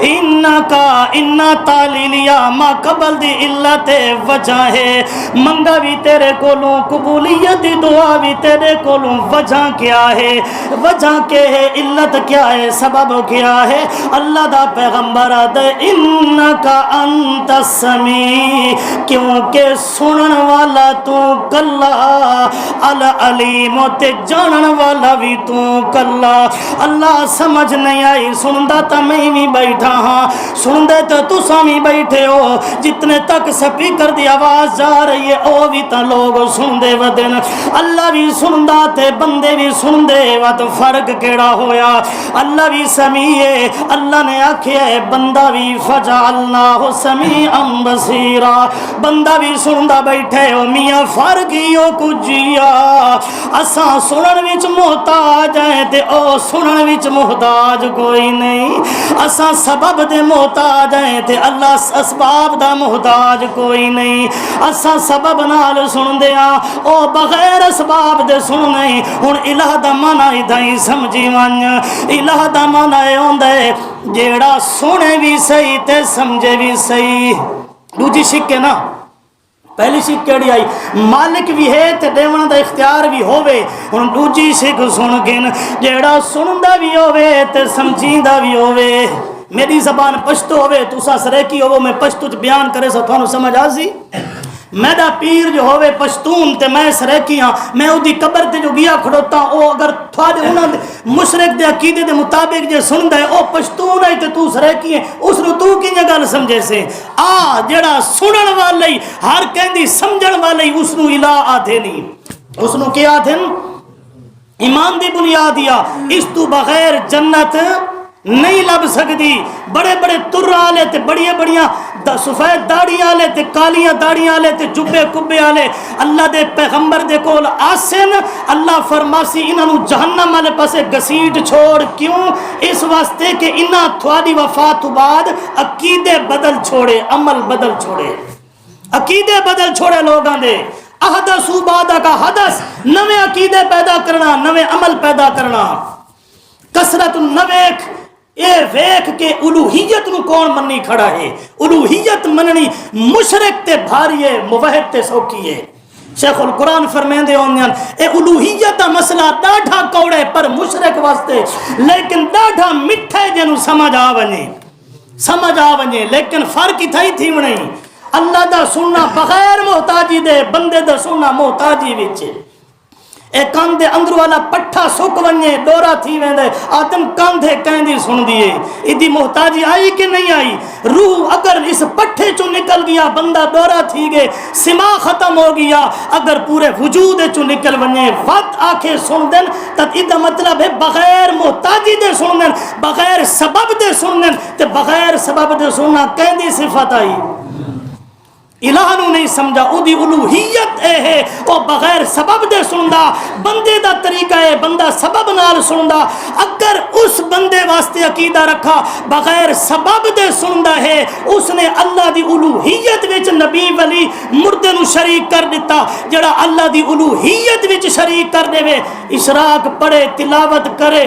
انہا تعلیلیا ما قبل دی علت وجہ ہے منگا بھی تیرے کولوں قبولیت دی دعا بھی تیرے کولوں وجہ کیا ہے وجہ کے علت کیا ہے سبب کیا ہے اللہ دا پیغمبر دے انکا انت السمیع کیونکہ سنن والا تو کلا العلیم تے جانن والا بھی تو کلا اللہ سمجھ نہیں آئی سندا تا میں بھی بیٹھا ہاں سندے تو تساں بھی بیٹھے ہو جتنے تک سپیکر دی آواز جا رہی ہے او بھی تا لوگ سندے ودن اللہ بھی سندا تے بندے بھی سندے ود فرق کیڑا ہویا اللہ بھی سمیع ہے اللہ نے آکھیا ہے بندہ بھی فجعلناہ سمیعا بصیرا بندہ بھی سندا بیٹھے ہو میاں فرق ہیو کجیا اساں سنن وچ محتاج ہیں تے او سنن وچ محتاج کوئی نہیں اساں سبب دے محتاج ہیں تے اللہ اسباب دا محتاج کوئی نہیں اساں سبب نال سن دیاں او بغیر اسباب دے سن نہیں ہن الہ دا معنی ادھائی سمجھی الہ دا معنی ہوندے جیڑا سنے بھی صحیح تے سمجھے بھی صحیح دوجی شک ہے نا پہلی شک کیڑی آئی مالک بھی ہے تے دیونا دا اختیار بھی ہووے ہن دوجی شک سن گن جیڑا سندا بھی ہووے تے سمجھیندا بھی ہووے میری زبان پشتو ہووے تساں سریکی ہوو میں پشتو چ بیان کرے سو تھانو سمجھ آسی میرا پیر جو ہوئے پشتون تے میں سریکیاں میں او دی قبر تے جو گیا کھڑوتا او اگر تھوڑے انہاں مشرک دے عقیدے دے مطابق جے سن دے او پشتون ہے تے تو سریکی ہے اس نو تو کنجا گل سمجھے سے جڑا سنن والے ہر کہندی سمجھن والے اس نو الہ آدھے نہیں اس نو کیا آدھے ایمان دی بنیادیا اس تو بغیر جنت نہیں لب سکتی بڑے بڑے تر آلے تے بڑیاں بڑیاں سفید داڑی آلے تے کالیاں داڑی آلے تے جبے کبے آلے اللہ دے پیغمبر دے کول آسن اللہ فرماسی انہوں جہنم والے پاسے گسیٹ چھوڑ کیوں اس واسطے کہ انہاں تھوڑی وفات بعد عقیدے بدل چھوڑے عمل بدل چھوڑے عقیدے بدل چھوڑے لوگاں دے احدث بعد کا حدث نوے عقیدے پیدا کرنا نوے عمل پیدا کرنا کثرت النویک اے ویکھ کے الوہیت نو کون مننی کھڑا ہے الوہیت مننی مشرک تے بھاری ہے موحد تے سوکی ہے شیخ القرآن فرمیندے ہوندے اے الوہیت دا مسئلہ ڈاڈھا کوڑے پر مشرک واسطے لیکن ڈاڈھا مٹھے جنو سمجھ آونے لیکن فرق تھئی تھی نہیں اللہ دا سننا بغیر محتاجی دے بندے دا سننا محتاجی وچ اے کان دے اندر والا پٹھا سک ونجے ڈورا تھی ویندے آدم کاندھے کہندی سن دیے ادھی محتاجی آئی کہ نہیں آئی روح اگر اس پٹھے چو نکل گیا بندہ ڈورا تھی گئے سما ختم ہو گیا اگر پورے وجود چو نکل ونجے وقت آکھے سن دن تب ادھا مطلب ہے بغیر محتاجی دے سن دن بغیر سبب دے سن دن تے بغیر سبب دے سننا کہندی صفت آئی الہ نو نہیں سمجھا او دی الوہیت اے ہے او بغیر سبب دے سندا بندے دا طریقہ ہے بندہ سبب نال سندا اگر اس بندے واسطے عقیدہ رکھا بغیر سبب دے سندا ہے اس نے اللہ دی الوہیت وچ نبی ولی مردے نو شریک کر دیتا جڑا اللہ دی الوہیت وچ شریک کر دے وے اشراق پڑھے تلاوت کرے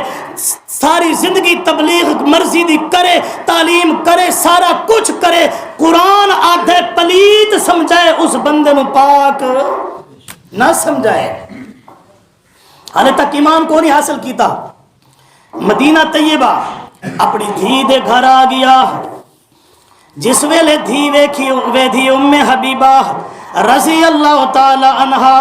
ساری زندگی تبلیغ مرضی دی کرے تعلیم کرے سارا کچھ کرے قرآن آدھے پلیت سمجھائے اس بندے نو پاک نہ سمجھائے حالے تک ایمان کو نہیں حاصل کیتا مدینہ طیبہ اپنی دھی دے گھر آ گیا جس ویلے دھی وے دھی ام حبیبہ رضی اللہ تعالی عنہا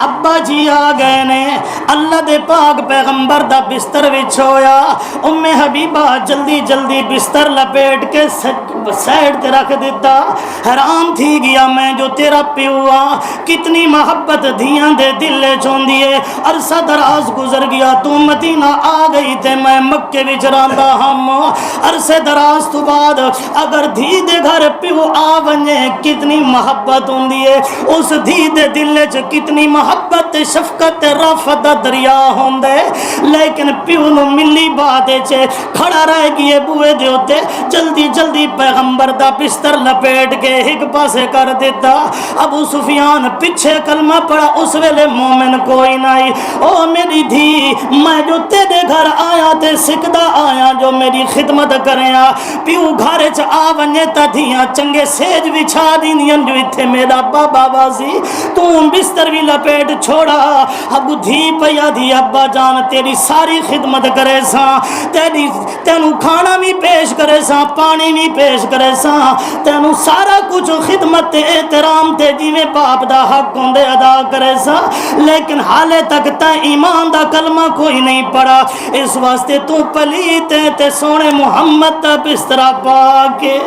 ابا جی آ گئے نے اللہ دے پاک پیغمبر دا بستر وچھویا ام حبیبہ جلدی جلدی بستر لپیٹ کے سائڈ تے رکھ دیتا حیران تھی گیا میں جو تیرا پیوا کتنی محبت دھیاں دے دل چون دیے عرصہ دراز گزر گیا تو مدینہ آ گئی تے میں مکے وچ رہندا ہم عرصے دراز تو بعد اگر دھی دے گھر پیو آ ونجے کتنی محبت ہوندی ہے اس دھی دے دل چ کتنی محبت شفقت رافت دریا ہوندے لیکن پیو نو ملی بادے چے کھڑا رہ گئے بوئے دے ہوتے جلدی جلدی پیغمبر دا بستر لپیٹ کے ایک پاسے کر دیتا ابو سفیان پیچھے کلمہ پڑا اس ویلے مومن کوئی نہیں او میری دھی میں جو تیرے گھر آیا تے سکدا آیا جو میری خدمت کریا پیو گھر چ آ ونجے تا دھیاں چنگے سیج بچھا دینیاں جو ایتھے میرا بابا بازی تو بستر بھی لپیٹ چھوڑا ابو دھی پیا دی ابا جان تیری ساری خدمت کرے سا تینو کھانا بھی پیش کرے سا پانی بھی پیش کرے سا تینو سارا کچھ خدمت تے احترام تے جیویں باپ دا حق ہوندے ادا کرے سا لیکن حالے تک تا ایمان دا کلمہ کوئی نہیں پڑا اس واسطے تو پلیت تے سونے محمد دا بستر پا کے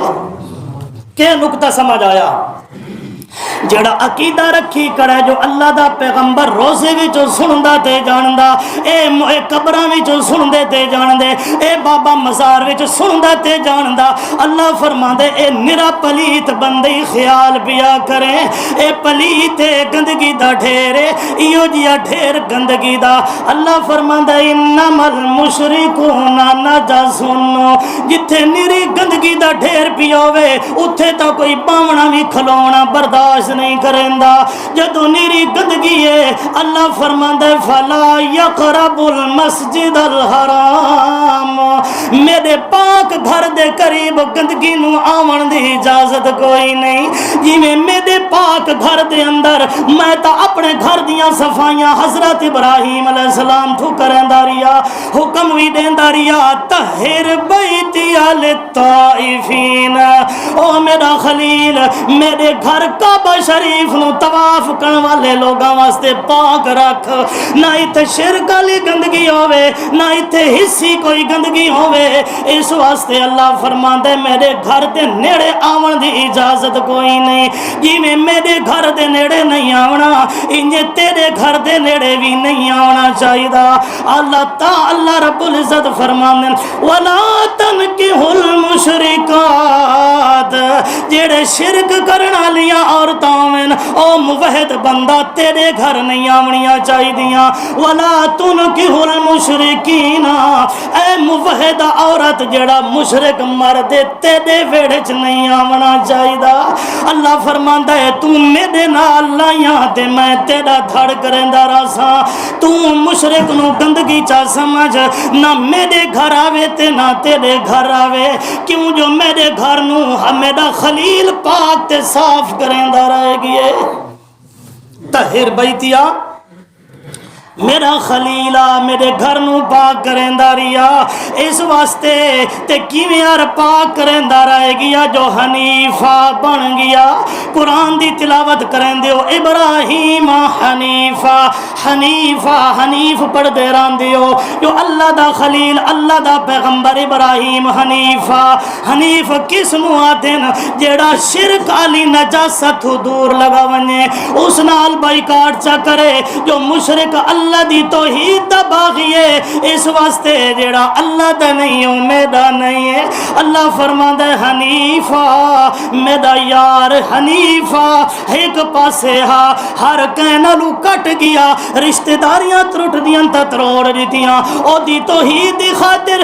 کہ نقطہ سمجھ آیا جڑا عقیدہ رکھی کرے جو اللہ دا پیغمبر روزے وچوں سندا تے جاندا اے قبراں وچوں سندے تے جاندے اے بابا مزار وچ سندا تے جاندا اللہ فرماندے اے نرا پلیت بندے خیال پیا کرے اے پلیت گندگی دا ڈھیر ایو جیا ڈھیر گندگی دا اللہ فرماندا انما المشرکون نجسون جتھے نری گندگی دا ڈھیر پیا ہوے اوتھے تا کوئی باونا بھی کھلونا برداشت نہیں کرندا جدو نیری گندگی ہے اللہ فرماندا فلا یقرب المسجد الحرام میرے پاک گھر دے قریب گندگی نو آون دی اجازت کوئی نہیں. جی میں میرے پاک گھر دے اندر میں تا اپنے گھر دیاں صفائیاں حضرت ابراہیم علیہ السلام تو کریندا رہیا, حکم بھی دیندا رہیا طہر بیتی للطائفین. او میرا خلیل میرے گھر کعبہ شریف نو طواف کرن والے لوگاں واسطے پاک رکھ, نہ ایتھے شرک والی گندگی ہوے نہ ایتھے حصی کوئی گندگی ہوے. اس واسطے اللہ فرماندا ہے میرے گھر دے نیڑے آون دی اجازت کوئی نہیں. جویں میرے گھر دے نیڑے نہیں آونا انج تیرے گھر دے نیڑے بھی نہیں آونا چاہیے. اللہ رب العزت فرماندے ولا تنکحوا المشرکات, جڑے شرک کرن والیاں عورتاں وین او موحد بندہ تیرے گھر نہیں آونیاں چاہیدیاں. ولا تنکحوا المشرکین, اے موحد عورت جڑا مشرک مرد تیرے ویڑے چ نہیں آونا چاہیدا. اللہ فرماندا ہے تو میرے نال لائیاں تے میں تیرا دھڑ کریندا رہساں. تو مشرک نو گندگی چا سمجھ, نہ میرے گھر آوے تے نہ تیرے گھر آوے. کیوں جو میرے گھر نو میرا خلیل پاک تے صاف کریندا رہے گی. طہر بیتیا میرا خلیلہ میرے گھر نو پاک کریندا رہیا. اس واسطے تے کیویں ار پاک کریندا رہے گیا جو حنیفہ بن گیا. قرآن دی تلاوت کرین دیو ابراہیم حنیفہ, حنیفہ حنیف پڑھ دے رہن دیو جو اللہ دا خلیل اللہ دا پیغمبر ابراہیم حنیفہ. حنیف کس نو آدن جیڑا شرک علی نجاست دور لگا ونجے, اس نال بائیکاٹ چا کرے جو مشرک اللہ دی توحید دا باغی ہے. اس واسطے جیڑا اللہ دا نہیں ہوں میرا نہیں ہے. اللہ فرماندا ہے حنیفہ میرا یار حنیفہ ایک پاسے ہا ہر کینالو کٹ گیا, رشتہ داریاں ترٹ دیاں تا تروڑ دیتیاں, او دی توحید دی خاطر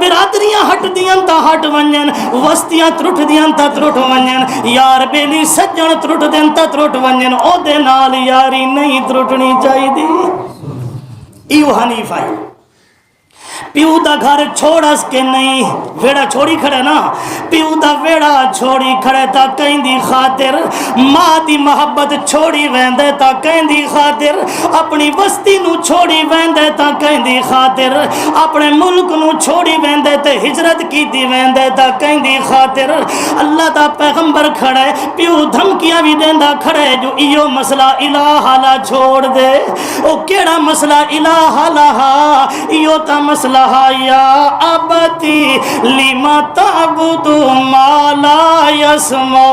برادریاں ہٹ دیاں تا ہٹ ونجن, وستیاں ترٹ دیاں تا ترٹ ونجن, یار بیلی سجن ترٹ دیاں تا ترٹ ونجن, او دے نال یاری نہیں ترٹنی چاہی دی. ایو حنیفہ ہے. پیو دا گھر چھوڑس کے نہیں, ویڑا چھوڑی کھڑے نا, پیو دا ویڑا چھوڑی کھڑے تا کہیں دی خاطر, ماں دی محبت چھوڑی ویندے تا کہیں دی خاطر, اپنی بستی نو چھوڑی ویندے تا کہیں دی خاطر, اپنے ملک نو چھوڑی ویندے تے ہجرت کی دی ویندے تا کہیں دی خاطر. اللہ دا پیغمبر کھڑے پیو دھمکیاں بھی دیندہ کھڑے جو ایو مسئلہ الہ لا چھوڑ دے. او کیڑا مسئلہ الہ لا, ایو تا مسئلہ یا ابتی لما تعبد ما لا یسمع.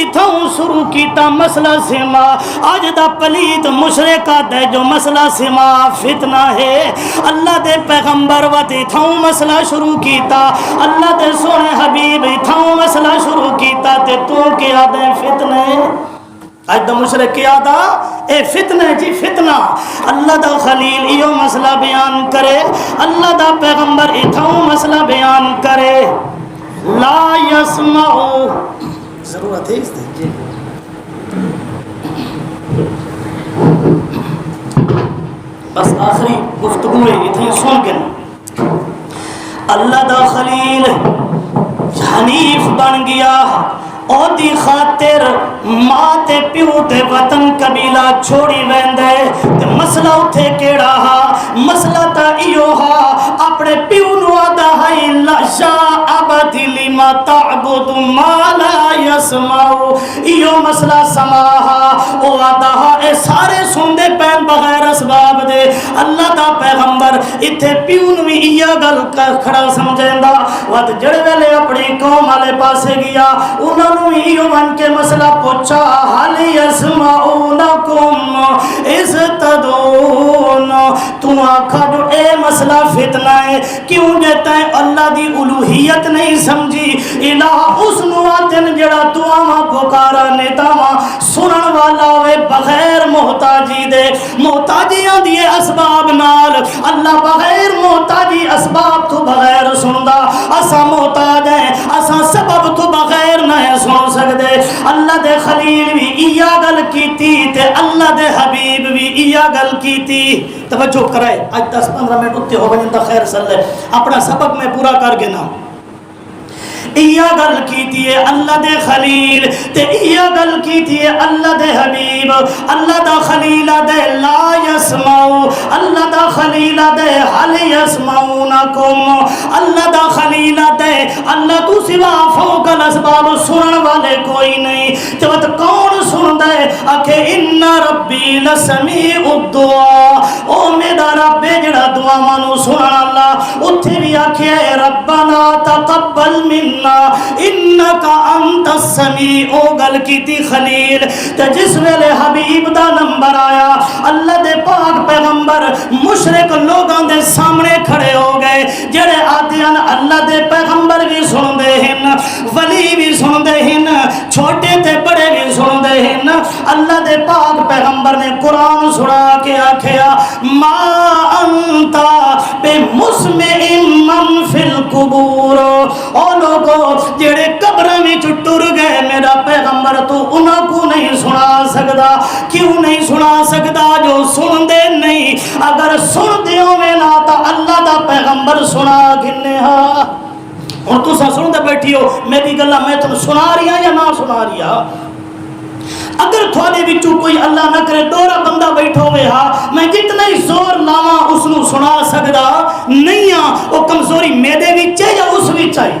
اتھوں شروع کیتا مسئلہ سما, آج دا پلیت مشرکہ دے جو مسئلہ سما فتنہ ہے. اللہ دے پیغمبر وط اتھوں مسئلہ شروع کیتا, اللہ دے سونے حبیب اتھوں مسئلہ شروع کیتا تے تو کیا دے فتنے. آج دا مشرک کیا دا اے فتنہ جی فتنہ. اللہ دا خلیل ایو مسئلہ بیان کرے, اللہ دا پیغمبر اتھاؤں مسئلہ بیان کرے. لا یسمعو, ضرورت ہے اس دے بس آخری گفتگو ہے اتھائی سن کے. اللہ دا خلیل حنیف بن گیا, او دی خاطر ماں تے پیو تے وطن قبیلہ چھوڑی ویندے. تے مسئلہ اٹھے کیڑا ہا, مسئلہ تا ایو ہا اپنے پیو نو آدھا ہے لشا ابتی لما تعبد ما لا یسمعو. ایو مسئلہ سما ہا, او آدھا ہا اے سارے سندے پین بغیر اسباب دے. اللہ دا پیغمبر اتھے پیو نو ایا گل کھڑا سمجھیندا, وقت جڑ ویلے اپنی قوم والے پاسے گیا انہوں ایو من کے مسئلہ پوچھا حال یسمعونکم اس تدون. تو آکھا جو اے مسئلہ فتنہ ہے, کیوں جیتا ہے اللہ دی الوہیت نہیں سمجھی. الہ اس نواتن جڑا دعاواں پکارا نیتاواں سنن والا ہوئے بغیر محتاجی دے. محتاجیاں دیے اسباب نال اللہ بغیر محتاجی اسباب تو بغیر سندا. اسا محتاج ہیں, اسا سبب تو بغیر نہ سن سکدے. اللہ دے خلیل بھی ایا گل کیتی تے اللہ دے حبیب بھی ایا گل کیتی. توجہ کرائے آج 10-15 منٹ اتنے ہو گئے خیر صلی اپنا سبق میں پورا کر کے نا. ایا گل کیتی ہے اللہ دے خلیل تے ایا گل کیتی ہے اللہ دے حبیب. اللہ دا خلیل دے لا یسمعو، اللہ دا خلیل دے حل یسمعونکم، اللہ دا خلیل دے اللہ تو سوا فوق الاسباب سنن والے کوئی نہیں. جب کون سن دے آکھے ان ربی لسمیع الدعاء، او میرا رب جڑا دعا مانو سنن اللہ. اتھے بھی آکھے ربنا تقبل منا انکا انت السمیع، او گل کیتی خلیل. تے جس ویلے حبیب دا نمبر آیا اللہ دے پاک پیغمبر مشرک لوگاں دے سامنے کھڑے ہو گئے جڑے آدیان اللہ دے پیغمبر بھی سن دے ہن، ولی بھی سن دے ہن، چھوٹے تے بڑے بھی سن دے ہن. اللہ دے پاک پیغمبر نے قرآن سنا کے آکھیا ما انتا بے مسمع من فی القبور، او لوگو جڑے قبراں وچ ٹر گئے میرا پیغمبر تو انہاں کو نہیں سنا سکدا. کیوں نہیں سنا سکدا؟ جو سن دے نہیں. اگر سن دے ہوے نا تا اللہ دا پیغمبر سنا کنے ہا. ہن تساں سن دے بیٹھی ہو میری گلاں میں تانوں سنا رہی ہاں یا نہ سنا رہی ہاں؟ اگر تھوڑے وچوں کوئی اللہ نہ کرے ڈورا بندہ بیٹھا ہوئے ہا میں جتنا ہی زور لاواں اس نو سنا سکدا نہیں ہاں. وہ کمزوری میرے وچ ہے یا اس وچ ہے؟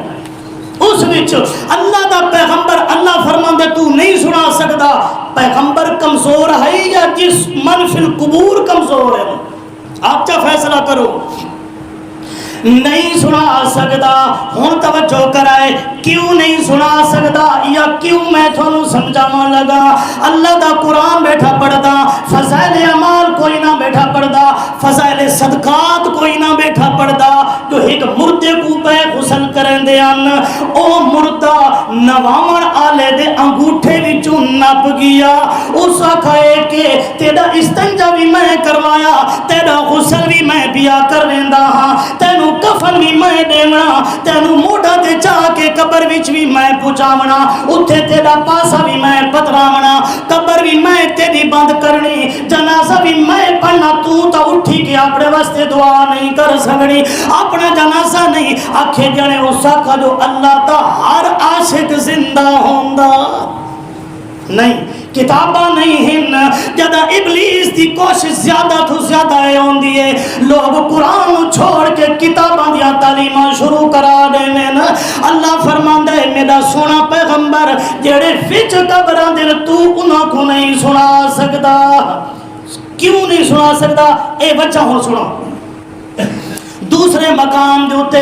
اس وچ. اللہ دا پیغمبر اللہ فرماندا تو نہیں سنا سکدا. پیغمبر کمزور ہے یا جس من فی القبور کمزور ہے؟ آپ چا فیصلہ کرو. نہیں سنا سکدا. ہن توجہ کرائے کیوں نہیں سنا سکدا یا کیوں میں تھانوں سمجھاواں لگا. اللہ دا قرآن بیٹھا پڑھدا، فضائل اعمال کوئی نہ بیٹھا پڑھدا، فضائل صدقات کوئی نہ بیٹھا پڑھدا. جو ایک مردے کو پہ غسل کرن دے ان او مردہ نواون آلے دے انگوٹھے وچوں نپ گیا. اس آکھے کہ تیرا استنجا بھی میں کروایا، تیرا غسل بھی میں پیا کر ویندا ہاں، تینوں کفن بھی میں دینا، تینوں موڑا تے چا کے قبر وچ بھی میں پہنچاونا، اتھے تیرا پاسا بھی میں پتراونا، قبر بھی میں تیری بند کرنی، جنازہ بھی میں پڑھنا. تو تا اٹھی کے اپنے واسطے دعا نہیں کر سکنی، اپنا جنازہ نہیں. آکھے جانے اس آقا جو اللہ تا ہر عاشق زندہ ہوندا نہیں. کتاباں نہیں ہن. جدا ابلیس دی کوشش زیادہ تو زیادہ ہوندی ہے لوگ قرآن چھوڑ کے کتاباں دیا تعلیماں شروع کرا دے میں. اللہ فرماندا ہے میرا سونا پیغمبر جڑے وچ قبراں دے تو انہاں کو نہیں سنا سکدا. کیوں نہیں سنا سکدا؟ اے بچہ ہن سنو. دوسرے مقام دے اوتے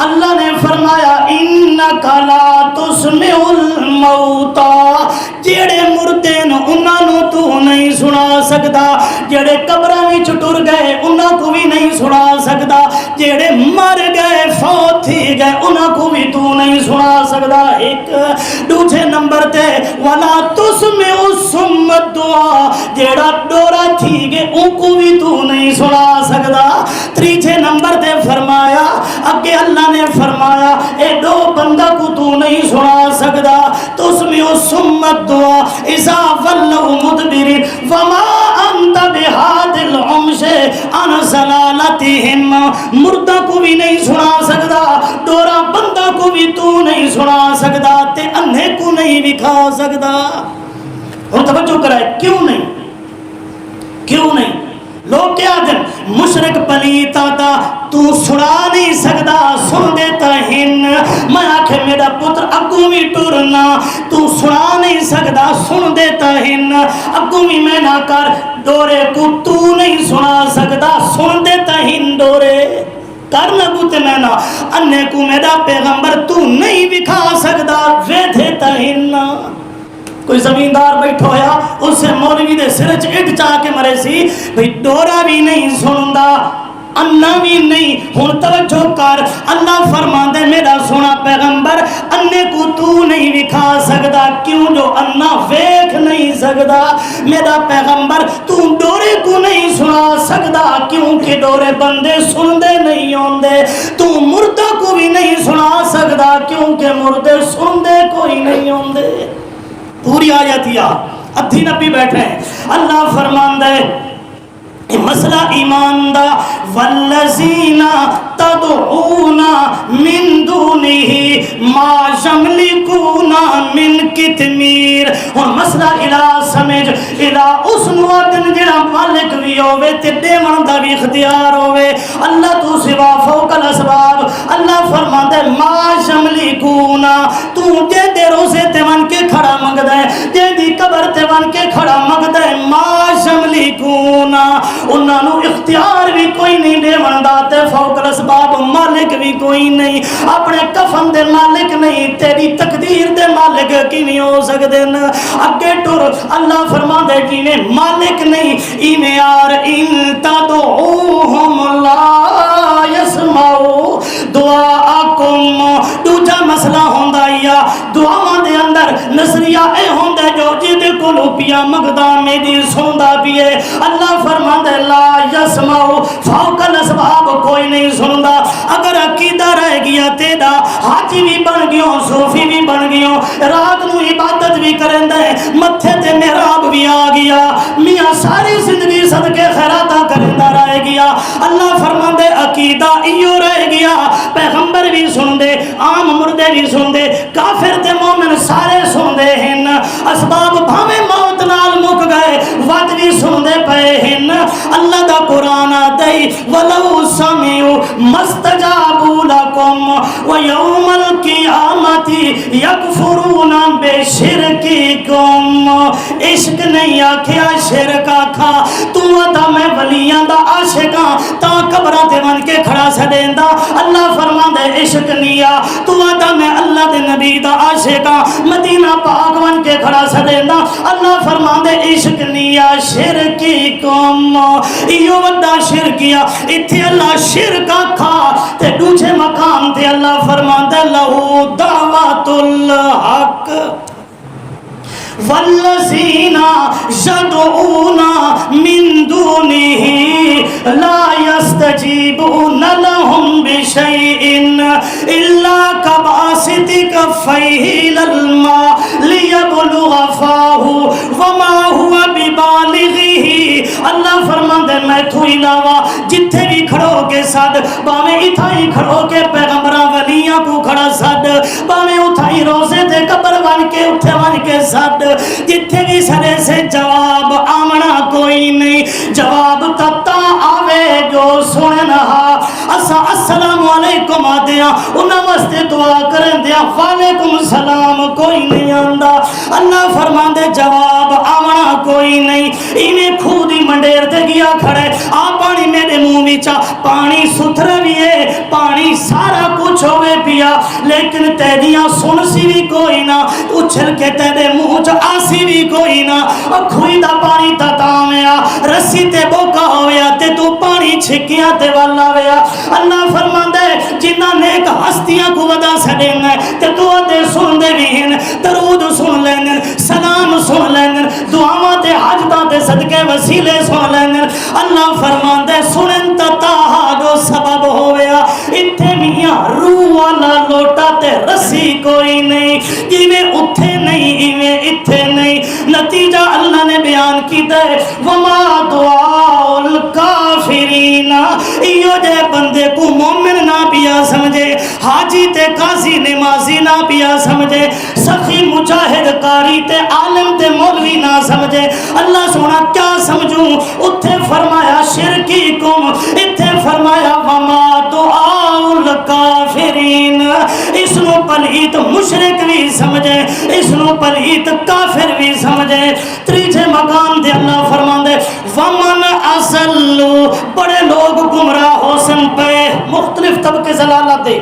اللہ نے فرمایا انک لا تسمع الموتى، جڑے مردے نو انہاں نو تو نہیں سنا سکدا. جڑے قبراں وچ ٹر گئے انہاں کو بھی نہیں سنا سکدا. جڑے مر گئے فوت تھی گئے انہاں کو بھی تو نہیں سنا سکدا. ایک دوسرے نمبر تے ولا تسمع الصم الدعاء، جڑا ڈورا تھی گئے ان کو بھی تو نہیں سنا سکدا. تیسرے نمبر تے فرمایا اگے اللہ نے فرمایا اے دو بندہ کو تو نہیں سنا سکدا. تسمع الصم الدعاء اذا ولوا مدبرين وما انت بهاد العمش عن ضلالتهم. مردہ کو بھی نہیں سنا سکدا، ڈورا بندہ کو بھی تو نہیں سنا سکدا، تے اندھے کو نہیں دکھا سکدا. اور توجہ کرائے کیوں نہیں؟ کیوں نہیں؟ لوگ کیا دن مشرک پلیت آتا تو سنا نہیں سکدا، سن دیتا ہن. میں آکھے میرا پتر اگوں بھی ٹرنا تو سنا نہیں سکدا، سن دیتا ہن. اگوں بھی میں نہ کر ڈورے کو تو نہیں سنا سکدا، سن دیتا ہن. ڈورے کر لگو تے میں نہ انے کو میرا پیغمبر تو نہیں دکھا سکدا، وے دیتا ہن. کوئی زمیندار بیٹھا ہویا اس سے مولوی دے سرچ اٹھ چاہ کے مرے سی بھئی ڈورا بھی نہیں سندا، انا بھی نہیں. ہن توجہ کر اللہ فرماندے میرا سونا پیغمبر انے کو تو نہیں دکھا سکدا. کیوں؟ جو انا ویکھ نہیں سکدا. میرا پیغمبر تو ڈورے کو نہیں سنا سکدا کیونکہ ڈورے بندے سندے نہیں ہوندے. تو مردہ کو بھی نہیں سنا سکدا کیونکہ مردے سندے کوئی نہیں ہوندے. پوری آیت یا ادھی نبی بیٹھے ہیں. اللہ فرماندا ہے مسئلہ ایمان دا والذین تدعون من دونہ ما یملکون من قطمیر. ہن مسئلہ الہ سمجھ الہ اس نوادن جڑا مالک بھی ہوے تے دیون دا بھی اختیار ہوے. اللہ تو سوا فوق الاسباب. اللہ فرماندا ہے ما یملکون تو جے دے روزے تے ون کے کھڑا منگدا ہے جے دی قبر تے ون کے کھڑا منگدا ہے ما یملکون انہاں نو اختیار بھی کوئی نہیں دے وندا تے فوق الاسباب مالک بھی کوئی نہیں. اپنے کفن دے مالک نہیں تیری تقدیر دے مالک کیویں ہو سکدے ن. اگے ٹر اللہ فرماندا ہے کیویں مالک نہیں ایویں یار ان تدعوہم لا یسمعوا دعاءکم. دوجا مسئلہ ہوندا یا دعاواں دے اندر نظریہ اے ہوندا جو جے کولو پیا مگدا میری سندا پیے. اللہ فرماندا لا یسمعوا فوق الاسباب کوئی نہیں سندا. اگر عقیدہ رہ گیا تیرا حاجی بھی بن گیوں صوفی بھی بن گیوں رات نو عبادت بھی کرندا ہے متھے تے محراب بھی آ گیا میاں ساری زندگی صدقے خیراتاں کرندا رہ گیا. اللہ فرماندا ہے عقیدہ ایو رہ گیا پیغمبر بھی سن دے عام مردے بھی سن دے کافر تے مومن سارے سن دے ہن اسباب بھاویں موت نال مک گئے ود بھی سن دے پئے ہن. اللہ دا قرآن دئی ولو سمعوا مستجابوا لکم ویوم القیامت یکفرون بشرککم. عشق نہیں آکھیا شرک آکھا تو آتا میں ولیاں دا عاشقاں تا قبراں تے ون کے کھڑا سڈیندا. اللہ فرماندا ہے عشق نہیں آ تو آتا میں اللہ دے نبی دا عاشقاں مدینہ پاک ون کے کھڑا سڈیندا. اللہ فرماندا ہے عشق نہیں آ شرککم ایو وڈا شرکیا. اتھے اللہ شرک آکھا تے دوجے مقام تے اللہ فرماندا لہو دعوت الحق والذین یدعون من دونہ لا یستجیبون لهم بشیء الا کباسط کفیہ الی الماء لیبلغ فاہ وما هو ببالغہ. اللہ فرماندا ہے میں تو علاوہ جتھے بھی کھڑو کے ساتھ باویں اتھائی کھڑو کے پیغمبراں ولیاں کو کھڑا ساتھ باویں اتھائی روزے تے قبر ون کے اتھے ون کے ساتھ جتھے بھی سرے سے جواب آمنا کوئی نہیں. جواب تتا آوے جو سننا اسا السلام علیکم آدیا انہاں واسطے دعا کرن دیا وعلیکم السلام کوئی نہیں آندا. اللہ فرماندے جواب آمنا کوئی نہیں. ایویں کھو دی منڈیر تے گیا کھڑے آ پانی میرے منہ وچ پانی ستھرا بھی ہے پانی سارا کچھ ہوے پیا لیکن تیریاں سن سی بھی کوئی نہ اچھل کے تیرے منہ چ آسی بھی کوئی نہ. کھوئی دا پانی تا تاویا رسی تے بوکا ہویا تے تو پانی چھکیاں تے والا ویا. اللہ فرماندا ہے جنہاں نیک ہستیاں کو ودا سڈین تے دعا تے سن دے بھی ہیں درود سن لین سلام سن لین دعاواں تے حاجتاں تے صدقے وسیلے سن لین. اللہ فرماندا ہے سنن تا جو سبب ہویا اتھے میاں روح والا لوٹا تے رسی کوئی نہیں جویں اتھے نہیں ایویں اتھے نہیں. نتیجہ اللہ نے بیان کیتا ہے وما دعاء الکافرین. ایو جے بندے کو مومن نہ پیا سمجھے حاجی تے قاضی نمازی نہ پیا سمجھے سخی مجاہد قاری تے عالم تے مولوی نہ سمجھے. اللہ سونا کیا سمجھوں اتھے فرمایا شرکی کم اتھے فرمایا وما دعاء الکافرین. اس نو پلیت مشرک بھی سمجھے اس نو پلیت کافر بھی سمجھے. تیجے مقام دے اللہ فرماندے ومن اضل بڑے لوگ گمراہ ہو سن پہ مختلف طبقے ضلالت دے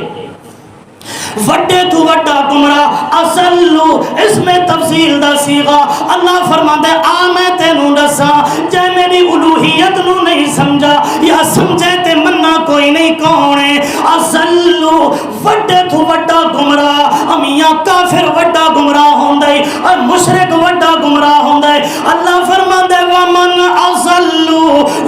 وڈے تو وڈا گمراہ اصلو اس میں تفصیل دا سیغا. اللہ فرماتا ہے آ میں تینوں دسا جے میری الوہیت نو نہیں سمجھا یا سمجھے تے مننا کوئی نہیں کون ہے. اصلو وڈے تو وڈا گمراہ امیاں کافر وڈا گمراہ ہوندے اور مشرک وڈا گمراہ ہوندے. اللہ فرماتا ہے ومن اصلو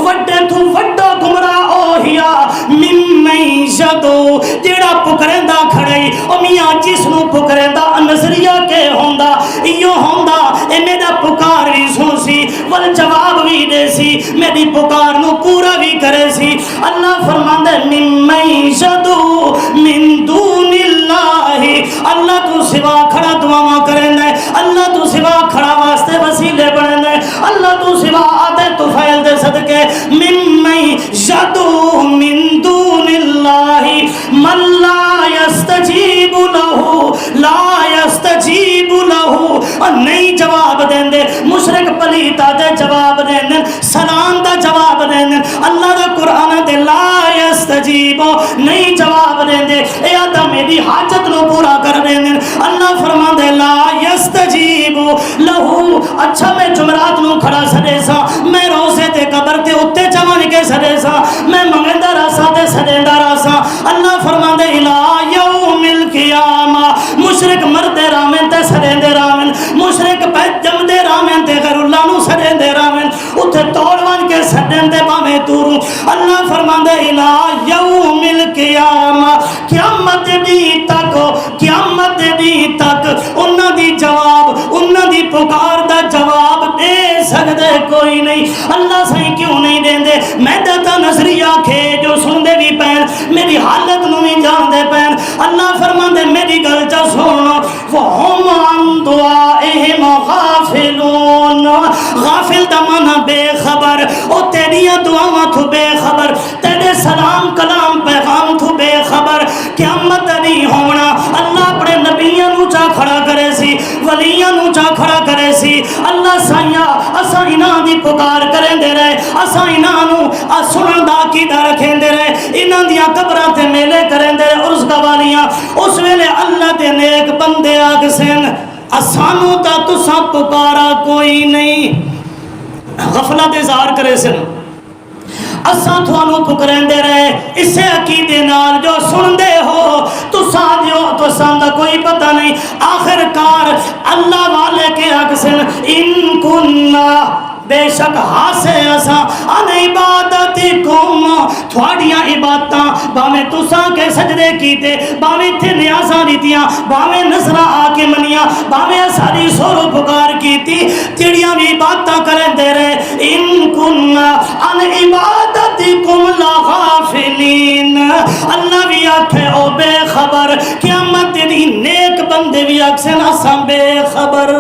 وڈے تو وڈا گمراہ اوہیا ممن یدعو جیڑا پکریندا کھڑے او میاں جس نو پکریندا نظریہ کے اے ہوندا ایو ہوندا اے میرا پکار بھی سن سی ول جواب بھی دے سی میری پکار نو پورا بھی کرے سی اللہ فرماندا ممن یدعو من دون اللہ اللہ تو سوا کھڑا دعاواں کریندا ہے اللہ تو سوا کھڑا واسطے وسیلے بنیندا ہے اللہ تو سوا آتے تو فیل دے صدقے ممن یدعو من دون اللہ من لا یستجیب لہو لا یستجیب لہو اور نہیں جواب دین دے مشرک پلیتا دے جواب دین دے سلام دا جواب دین دے اللہ دا قرآن دے لا یستجیب نہیں جواب دین دے اے آدھا میری حاجت نو پورا کر دین دے اللہ فرمان دے لا یستجیب لہو اچھا میں جمعرات نو کھڑا سدے سا میں روزے تے قبر تے اتے جوان کے سدے سا میں منگندہ راسا تے سدیندہ راسا اللہ فرمان دے الہ یوم القیامہ مشرک مردے رامن تے سدیندے رامن مشرک پہ جمدے رامن تے غیر اللہ نو سدیندے رامن اتے توڑوان کے سدیندے باویں توروں اللہ فرمان دے الہ یوم القیامہ قیامت دی تک قیامت دی تک انہاں دی جواب انہاں دی پکار دا جواب دے سکدے کوئی نہیں اللہ صحیح کیوں نہیں دین دے میں داتا نظریہ کھے جو سن دے بھی پین میری حالت نو بھی جان دے پین اللہ فرمان دے میری گل چا سنو وَهُمْ عَنْ دُعَائِهِمْ غَافِلُونَ غافل دا مانا بے خبر او تیریاں دعاواں تو بے خبر تیرے سلام کلام پیغام تو بے خبر قیامت نہیں ہونا اللہ اپنے نبیاں نو چا کھڑا کرے سی ولیاں نو چا کھڑا کرے سی اللہ سائیاں اسا انہاں دی پکار کریں دے رہے اسا انہاں نو سنن دا عقیدہ رکھیں دے رہے انہاں دیاں قبراں تے میلے کریں دے رہے عرس گوالیاں اس ویلے اللہ دے نیک بندے آگ سن اسانو تا تساں پکارا کوئی نہیں غفلت اظہار کرے سن اساں تھانو پکریں دے رہے اسے عقیدے نال جو سن دے ہو تو سادیو تو سان دا کوئی پتہ نہیں آخر کار اللہ والے کے اکسن ان کننا بے شک ہاسے اساں ان عبادتکم تھوڑیاں عبادتاں باویں تساں کے سجدے کیتے باویں تھے نیازاں دیتیاں باویں نظرہ آ کے منیاں باویں ساری سورو پکار کیتی تیڑیاں بھی عبادتاں کریں دے رہے ان کننا ان عبادتکم لغافلین اللہ بھی آکھے او بے خبر قیامت دی نیک بندے بھی اکسن اساں بے خبر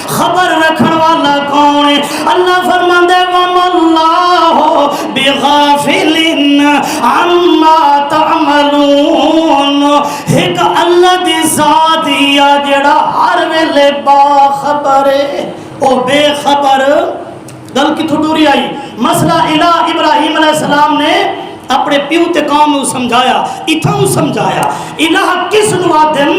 خبر رکھن والا کون ہے اللہ فرمان دے وَمَا اللَّهُ بِغَافِلٍ عَمَّا تَعْمَلُونَ ایک اللہ دی ذات یا جڑا ہر ویلے باخبر ہے او بے خبر گل کی تھوڑی آئی مسئلہ الہ ابراہیم علیہ السلام نے اپنے پیو تے قوم کو سمجھایا اتھاں سمجھایا الہ کس نوادن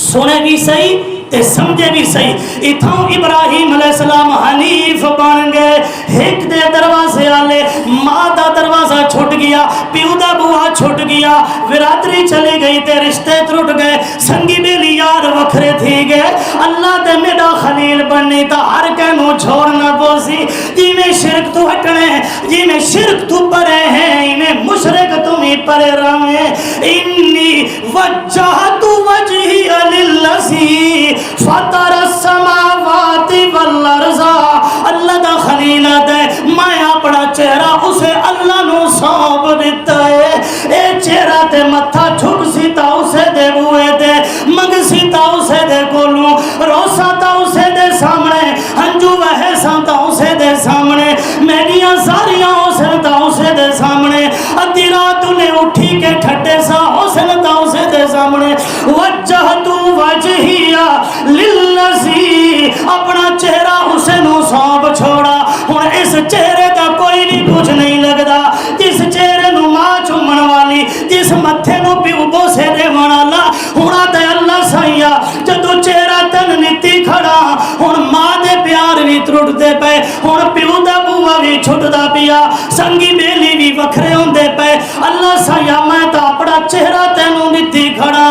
سنے بھی صحیح تے سمجھے بھی صحیح اتھاں ابراہیم علیہ السلام حنیف بن گئے ایک دے دروازے آلے ماں دا دروازہ چھوٹ گیا پیو دا بوا چھوٹ گیا برادری چلی گئی تے رشتے ٹوٹ گئے سنگی بیلی یار وکھرے تھی گئے اللہ دے میرا خلیل بنی تا ہر کہنو چھوڑنا پوسی جی میں شرک تو ہٹنے جی میں شرک تو پرے ہیں انہیں مشرک تمہیں پرے رہے انی وجہت وجہی للذی فطر السماوات والارض اللہ دا خلیل دے میں اپنا چہرہ اسے اللہ نو سونپ دیتا ہے اے چہرہ تے متھا جھک سیتا اسے دے بوئے دے منگ سیتا اسے دے کولوں روسا تا اسے دے سامنے ہنجو وحیسا تا اسے دے سامنے میریاں ساریاں حسن تا اسے دے سامنے ادھی رات انہیں اٹھی کے ٹھٹے سا حسن تا اسے دے سامنے وجہتو وجہیا للذی اپنا چہرہ اسے نو سونپ چھوڑا ہن اس چہرے دا کوئی بھی کچھ نہیں لگدا جس چہرے نو ماں چومن والی جس متھے نو پیو بوسے دے والا ہن تے اللہ سائیا جدو چہرہ تن نیتی کھڑا ہن ماں دے پیار بھی ٹرٹ دے پے ہن پیو دا بوا بھی چھٹدا پیا سنگی بیلی بھی وکھرے ہوندے پے اللہ سائیا میں تا اپنا چہرہ تینوں نیتی کھڑا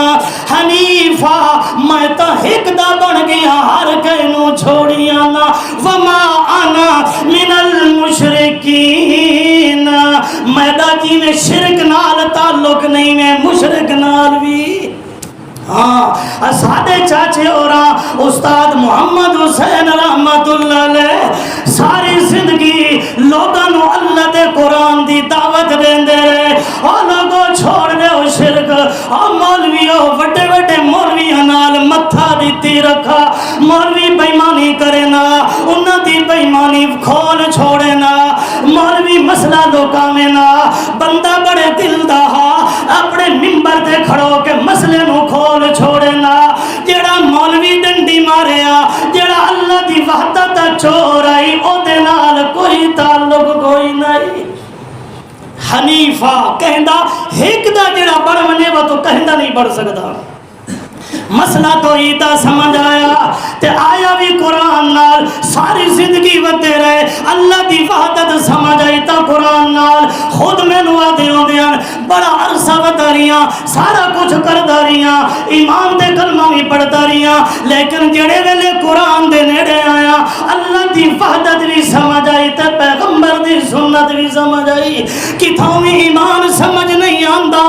حنیفہ میں تا ایک دا بن گیا ہر کہنو چھوڑیا نا وما انا من المشرکین میں دا جی میں شرک نال تعلق نہیں میں مشرک نال بھی ہاں ساڈے چاچے اور استاد محمد حسین رحمت اللہ علیہ ساری زندگی لوگاں نو اللہ دے قرآن دی دعوت دیندے رہے، اور لوگوں چھوڑ دے او شرک، اور مولویوں وڈے وڈے مولویاں نال متھا دتی رکھا، مولوی بےمانی کرے نا انہاں دی بےمانی کھول چھوڑے نا، مولوی مسئلہ لوکاوے نا، بندہ بڑے دل دا اپنے ممبر تے کھڑو کے مسئلے نو کھول چھوڑے نا، جیڑا مولوی ڈنڈی ماریا، جیڑا اللہ دی وحدت چور آئی او دے نال کوئی تعلق کوئی نہیں۔ حنیفہ کہندا ایک دا جیڑا بڑھ منے وہ تو کہندا نہیں بڑھ سکتا، مسئلہ تو ایدہ سمجھ آیا تے آیا بھی قرآن نال، ساری زندگی ودے رہے اللہ دی وحدت سمجھ آئی تا قرآن نال، خود میں نوا دیوں دیاں بڑا عرصہ وداریاں سارا کچھ کرداریاں، ایمان دے کلمہ بھی پڑھداریاں، لیکن جڑے ویلے قرآن دے نیڑے آیا اللہ دی وحدت بھی سمجھ آئی تے پیغمبر دی سنت بھی سمجھ آئی، کتھوں بھی ایمان سمجھ نہیں آندا،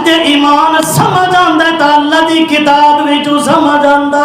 جے ایمان سمجھ آندہ تا اللہ دی کتاب جو سمجھ آندا،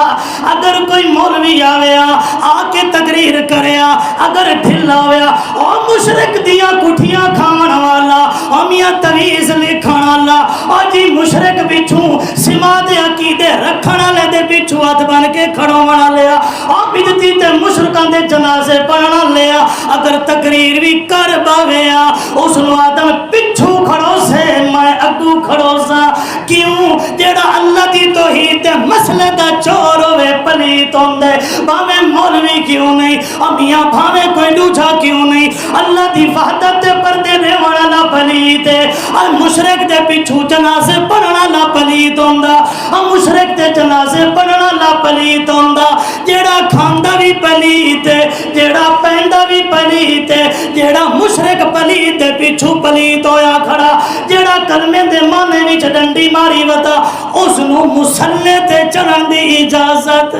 اگر کوئی مولوی آویا آ کے تقریر کریا، اگر ڈھلا ہویا اور مشرک دیا کٹھیاں کھان والا اور میاں تویز لکھن والا اور جی مشرک بچھوں سماد عقیدے رکھن والے دے بچھوں ہاتھ بن کے کھڑونا لیا اور بدتی تے مشرکان دے جنازے پڑھنا لیا، اگر تقریر بھی کر باویا اس نو آدم پچھوں کھڑو سے میں اگو کھڑو سا، کیوں جیڑا اللہ دی توحید مسئلہ دا چور ہوئے پلیت ہوندے، بھاویں مولوی کیوں نہیں، امیاں بھاویں کوئی دوجھا کیوں نہیں، اللہ دی وحدت دے پردے نے والا پلیت ہے، اور مشرک دے پچھو جنازے پڑھنا لا پلیت ہوندا، اور مشرک دے جنازے پڑھنا لا پلیت ہوندا، جیڑا کھاندا بھی پلیت ہے، جیڑا پیندا بھی پلیت ہے، جیڑا مشرک پلیت دے پچھو پلیت ہویا کھڑا، جیڑا کلمے دے مانے وچ ڈنڈی ماری وتا اس نو مسلے تے چلن دی اجازت،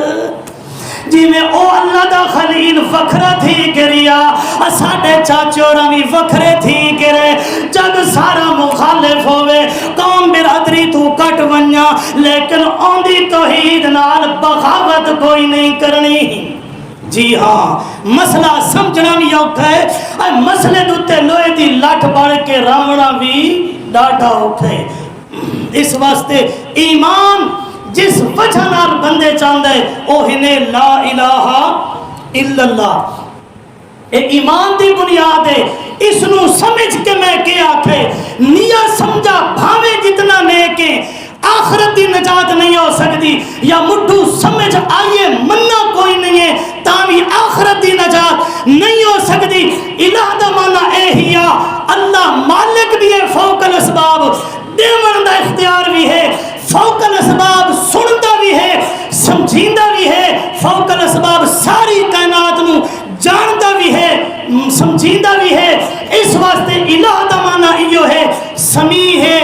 جی میں او اللہ دا خلیل وکھرا تھی گریا، ساڑھے چاچوراں بھی وکھرے تھی گرے، جگ سارا مخالف ہوئے، قوم برادری تو کٹ ونیا، لیکن اوندی توحید نال بغاوت کوئی نہیں کرنی۔ جی ہاں مسئلہ سمجھنا بھی اوکھا ہے، مسئلے دوتے لوہے دی لٹ بڑھ کے رامنا بھی ڈاٹا اوکھا ہے، اس واسطے ایمان جس وجہ نال بندے چاندے او ہنے لا الہ الا اللہ، اے ایمان دی بنیاد ہے، اس نو سمجھ کے میں کیا آکھے نیا سمجھا بھاویں جتنا نیکیں آخرت دی نجات نہیں ہو سکتی، یا مٹھو سمجھ آئیے مننا کوئی نہیں ہے تاوی آخرت دی نجات نہیں ہو سکتی۔ الہ دا معنی اے ہیا اللہ مالک بھی ہے، فوق الاسباب دیون دا اختیار بھی ہے، فوق الاسباب سنتا بھی ہے، سمجھیندہ بھی ہے، فوق الاسباب ساری کائنات نو جانتا بھی ہے، سمجھیندہ بھی ہے، اس واسطے الہ دا معنی ایو ہے سمیع ہے،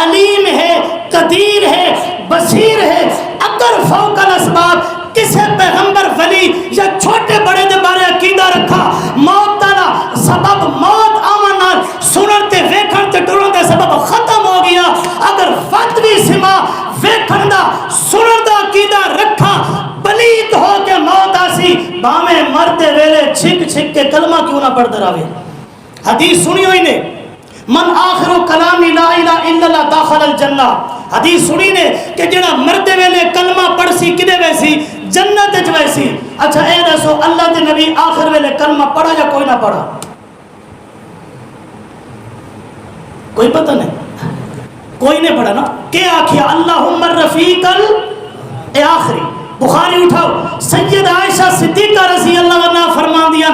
علیم ہے، قدیر ہے، بصیر ہے۔ اگر فوق الاسباب کسے پیغمبر ولی یا چھوٹے بڑے دے بارے عقیدہ رکھا، موت تالا سبب موت آمنال سنرتے ویکھن تے ٹرون دے سبب ختم ہو گیا، اگر فتوی سما ویکھن دا سنر دا عقیدہ رکھا پلیت ہو کے موت آسی، باہمیں مرتے ویلے چھک چھک کے کلمہ کیوں نہ پڑھ دراوے۔ حدیث سنی ہوئی نے من آخر کلامی لا الہ الا اللہ داخل الجنہ، حدیث سنی نے کہ جنہ مردے ویلے کلمہ پڑھ سی کدے ویسی جنت اچ ویسی۔ اچھا اے دسو اللہ دے نبی آخر ویلے کلمہ پڑھا یا کوئی نہ پڑھا؟ کوئی پتہ نہیں، کوئی نہیں پڑھا نا، کہ آکھیا اللہم الرفیق اے آخری بخاری اٹھاؤ، سید عائشہ صدیقہ رضی اللہ عنہ فرمان دیا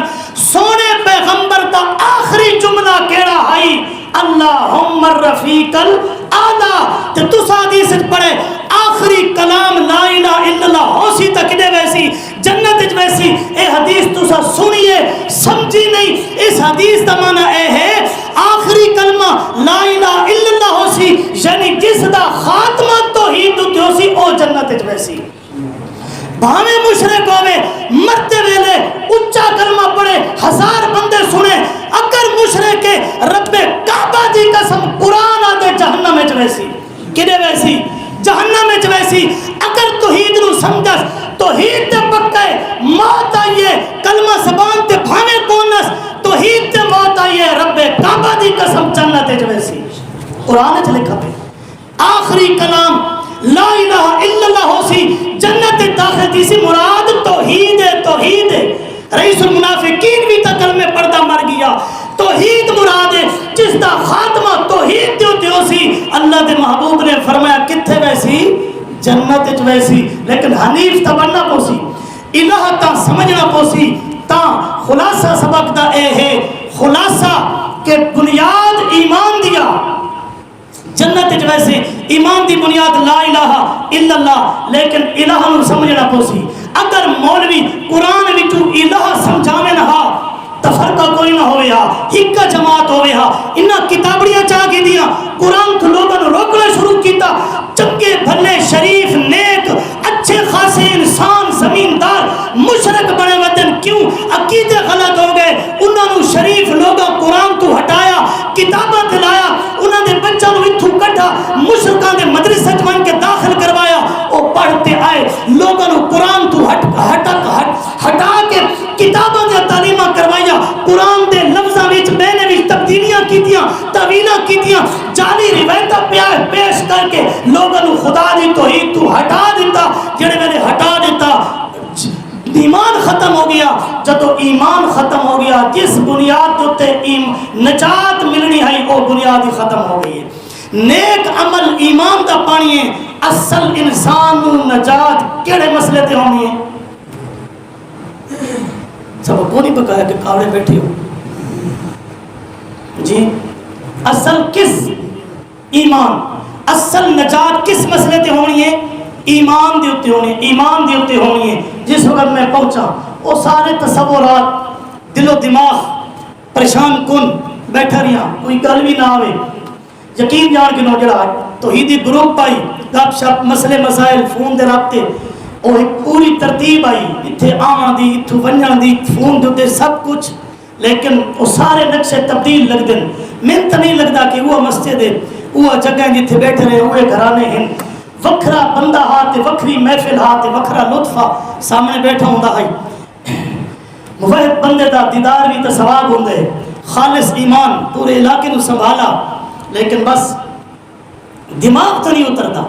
سونے پیغمبر کا آخری جملہ کیڑا ہائی اللہم الرفیق الاعلیٰ، تے تُس حدیث پڑھے آخری کلام لا الہ الا اللہ ہو سی تکدے ویسی جنت ویسی، اے حدیث تُسا سنیے سمجھی نہیں، اس حدیث دا معنی اے ہے آخری کلمہ لا الہ الا اللہ ہو سی، یعنی جس دا خاتمہ توحید ہو سی او جنت ویسی۔ بھاویں مشرک ہوئے مرتے ویلے اچھا کلمہ پڑھے 1000 بندے سنے، اگر مشرک رب کعبہ دی قسم قرآن آدھے جہنم میں ویسی کدے ویسی جہنم وچ ویسی اگر توحید نو سمجھس توحید تے پکا ہے موت آئیے کلمہ زبان تے بھاوے کونس توحید تے موت آئیے رب کعبہ دی قسم جنت وچ ویسی قرآن وچ لکھا پہ آخری کلام لا الہ الا اللہ ہو سی جنت داخل تھی سی مراد توحید ہے توحید ہے رئیس المنافقین بھی تا کلمے پڑھتا مر گیا توحید مراد ہے جس دا خاتمہ توحید دیو ہو سی اللہ دے محبوب نے فرمایا کتھے ویسی جنت وچ ویسی لیکن حنیف تا بننا پوسی الہ تا سمجھنا پوسی تا خلاصہ سبق دا اے ہے خلاصہ کہ بنیاد ایمان دیا جنت وچ ویسے ایمان دی بنیاد لا الہ الا اللہ لیکن الہ نو سمجھنا پوسی اگر مولوی قرآن وچوں الہ سمجھاویں نہ تفرقہ کوئی نہ ہوئے ہا ہکا جماعت ہوئے ہا انہاں کتابڑیاں چاہ کی دیاں قرآن تو لوگوں نے روکنا شروع کیتا چنگے بھلے شریف نیک اچھے خاصے انسان زمیندار مشرک بنے ودن کیوں عقیدے غلط ہو گئے انہوں نے شریف لوگوں قرآن تو ہٹایا کتاباں دلایا انہوں نے بچہ نو اتھو کٹھا مشرکان دے مدرسہ جوان کے داخل کروایا وہ پڑھتے آئے لوگوں نے قرآن تو ہٹا کے کتاباں دے تعلیمہ کروایا قرآن دے لفظاں وچ بینے وچ تبدیلیاں کیتیاں تعویلاں کیتیاں جعلی روایتاں پیش کر کے لوگوں نے خدا دی توحید تو ہٹا دیتا جڑے میں نے ہٹا دیتا ایمان ختم ہو گیا جدو ایمان ختم ہو گیا جس بنیاد تے نجات ملنی ہے وہ بنیاد ہی ختم ہو گئی ہے نیک عمل ایمان دا پانی ہے اصل انسان نجات کیڑے مسئلے تے ہونی ہے سب کو نہیں بکایا کہ کاوڑے بیٹھے ہو جی اصل کس ایمان اصل نجات کس مسئلے تے ہونی ہے ایمان دے اتے ہونی ہے ایمان دے اتے ہونی ہے جس وقت میں پہنچا وہ سارے تصورات دل و دماغ پریشان کن بیٹھا رہا کوئی گل بھی نہ آوے یقین جان کے نو جڑا توحیدی گروپ پائی گپ شپ مسئلے مسائل فون دے رابطے اور ایک پوری ترتیب آئی اتھے آن دی اتھو ونجن دی فون دے سب کچھ لیکن وہ سارے نقشے تبدیل لگ دیں من تو نہیں لگتا کہ وہ مسجد ہے وہ جگہ جتھے بیٹھے رہے ہوئے گھرانے ہیں وکھرا بندہ ہاتھ وکھری محفل ہاتھ وکھرا لطفہ سامنے بیٹھا ہوں ہے موحد بندے دا دیدار بھی تو ثواب ہوں ہے خالص ایمان پورے علاقے نو سنبھالا لیکن بس دماغ تو نہیں اترتا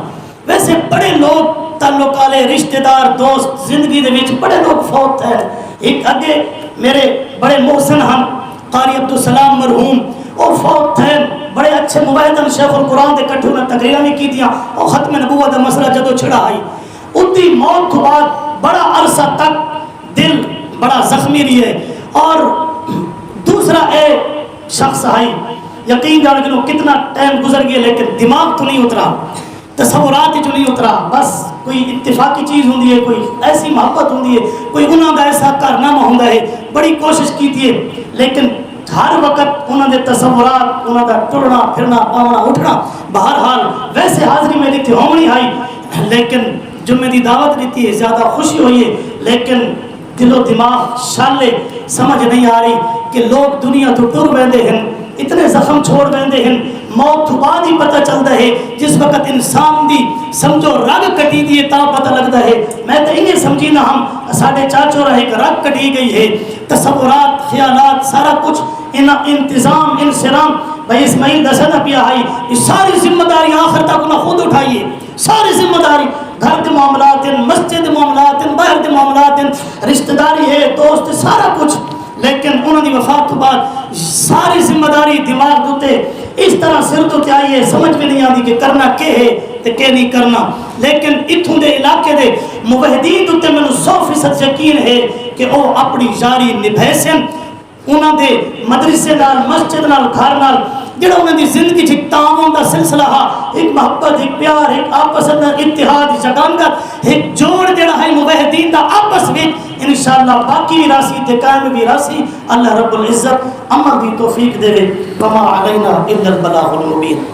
ویسے بڑے لوگ تعلق والے رشتہ دار دوست زندگی دے وچ بڑے لوگ فوت ہیں ایک اگے میرے بڑے محسن ہم قاری عبدالسلام مرحوم اور فوت ہیں بڑے اچھے مباحدن شیخ القرآن دے کٹھوں میں تقریرہ نہیں کی دیا اور ختم نبوت دا مسئلہ جدو چھڑا آئی ادھی موت کے بعد بڑا عرصہ تک دل بڑا زخمی رہی ہے اور دوسرا شخص آئی یقین جان کے کتنا ٹائم گزر گیا لیکن دماغ تو نہیں اترا تصورات جو نہیں اترا بس کوئی اتفاقی چیز ہوندی ہے کوئی ایسی محبت ہوندی ہے کوئی انہوں دا ایسا کارنامہ ہوندا ہے بڑی کوشش کی تھی لیکن ہر وقت انہوں نے تصورات انہوں دا ٹرنا پھرنا پاؤنا اٹھنا بہرحال ویسے حاضری میں دیتی ہونی آئی لیکن جمعے دی دعوت دیتی ہے زیادہ خوشی ہوئی ہے لیکن دل و دماغ شالے سمجھ نہیں آ رہی کہ لوگ دنیا تو ٹر بیندے ہیں اتنے زخم چھوڑ بیندے ہیں موت تو بعد ہی پتہ چلتا ہے جس وقت انسان دی سمجھو رگ کٹی دی تا پتہ لگتا ہے میں تو انہیں سمجھی نہ ہم ساڑھے چاچو رہے کہ رگ کٹی گئی ہے تصورات خیالات سارا کچھ انتظام انسرام بھائی اسماعیل دسنا پیا آئی یہ ساری ذمہ داری آخر تک انہیں خود اٹھائیے ساری ذمہ داری گھر کے معاملات ہیں مسجد معاملات ہیں باہر کے معاملات ہیں رشتہ داری ہے دوست سارا کچھ لیکن انہوں نے وفات تو بعد ساری ذمہ داری دماغ دوتے اس طرح سر تو آئی ہے سمجھ میں نہیں آتی کہ کرنا کیا ہے تو کیا نہیں کرنا لیکن اتھوں دے علاقے دے موحدین دوتے میں 100% یقین ہے کہ وہ اپنی جاری نبھیسن انہوں دے مدرسے نال مسجد نال گھر نال جڑا انہوں دی زندگی چھک تعاون دا سلسلہ ایک محبت ایک پیار ایک آپس اندر اتحاد جگانگت ایک جوڑ جڑا ہے موحدین دا آپس میں انشاءاللہ باقی وراثی تے قائم وراثی اللہ رب العزت عمل دی توفیق دے وما علینا الا البلاغ المبین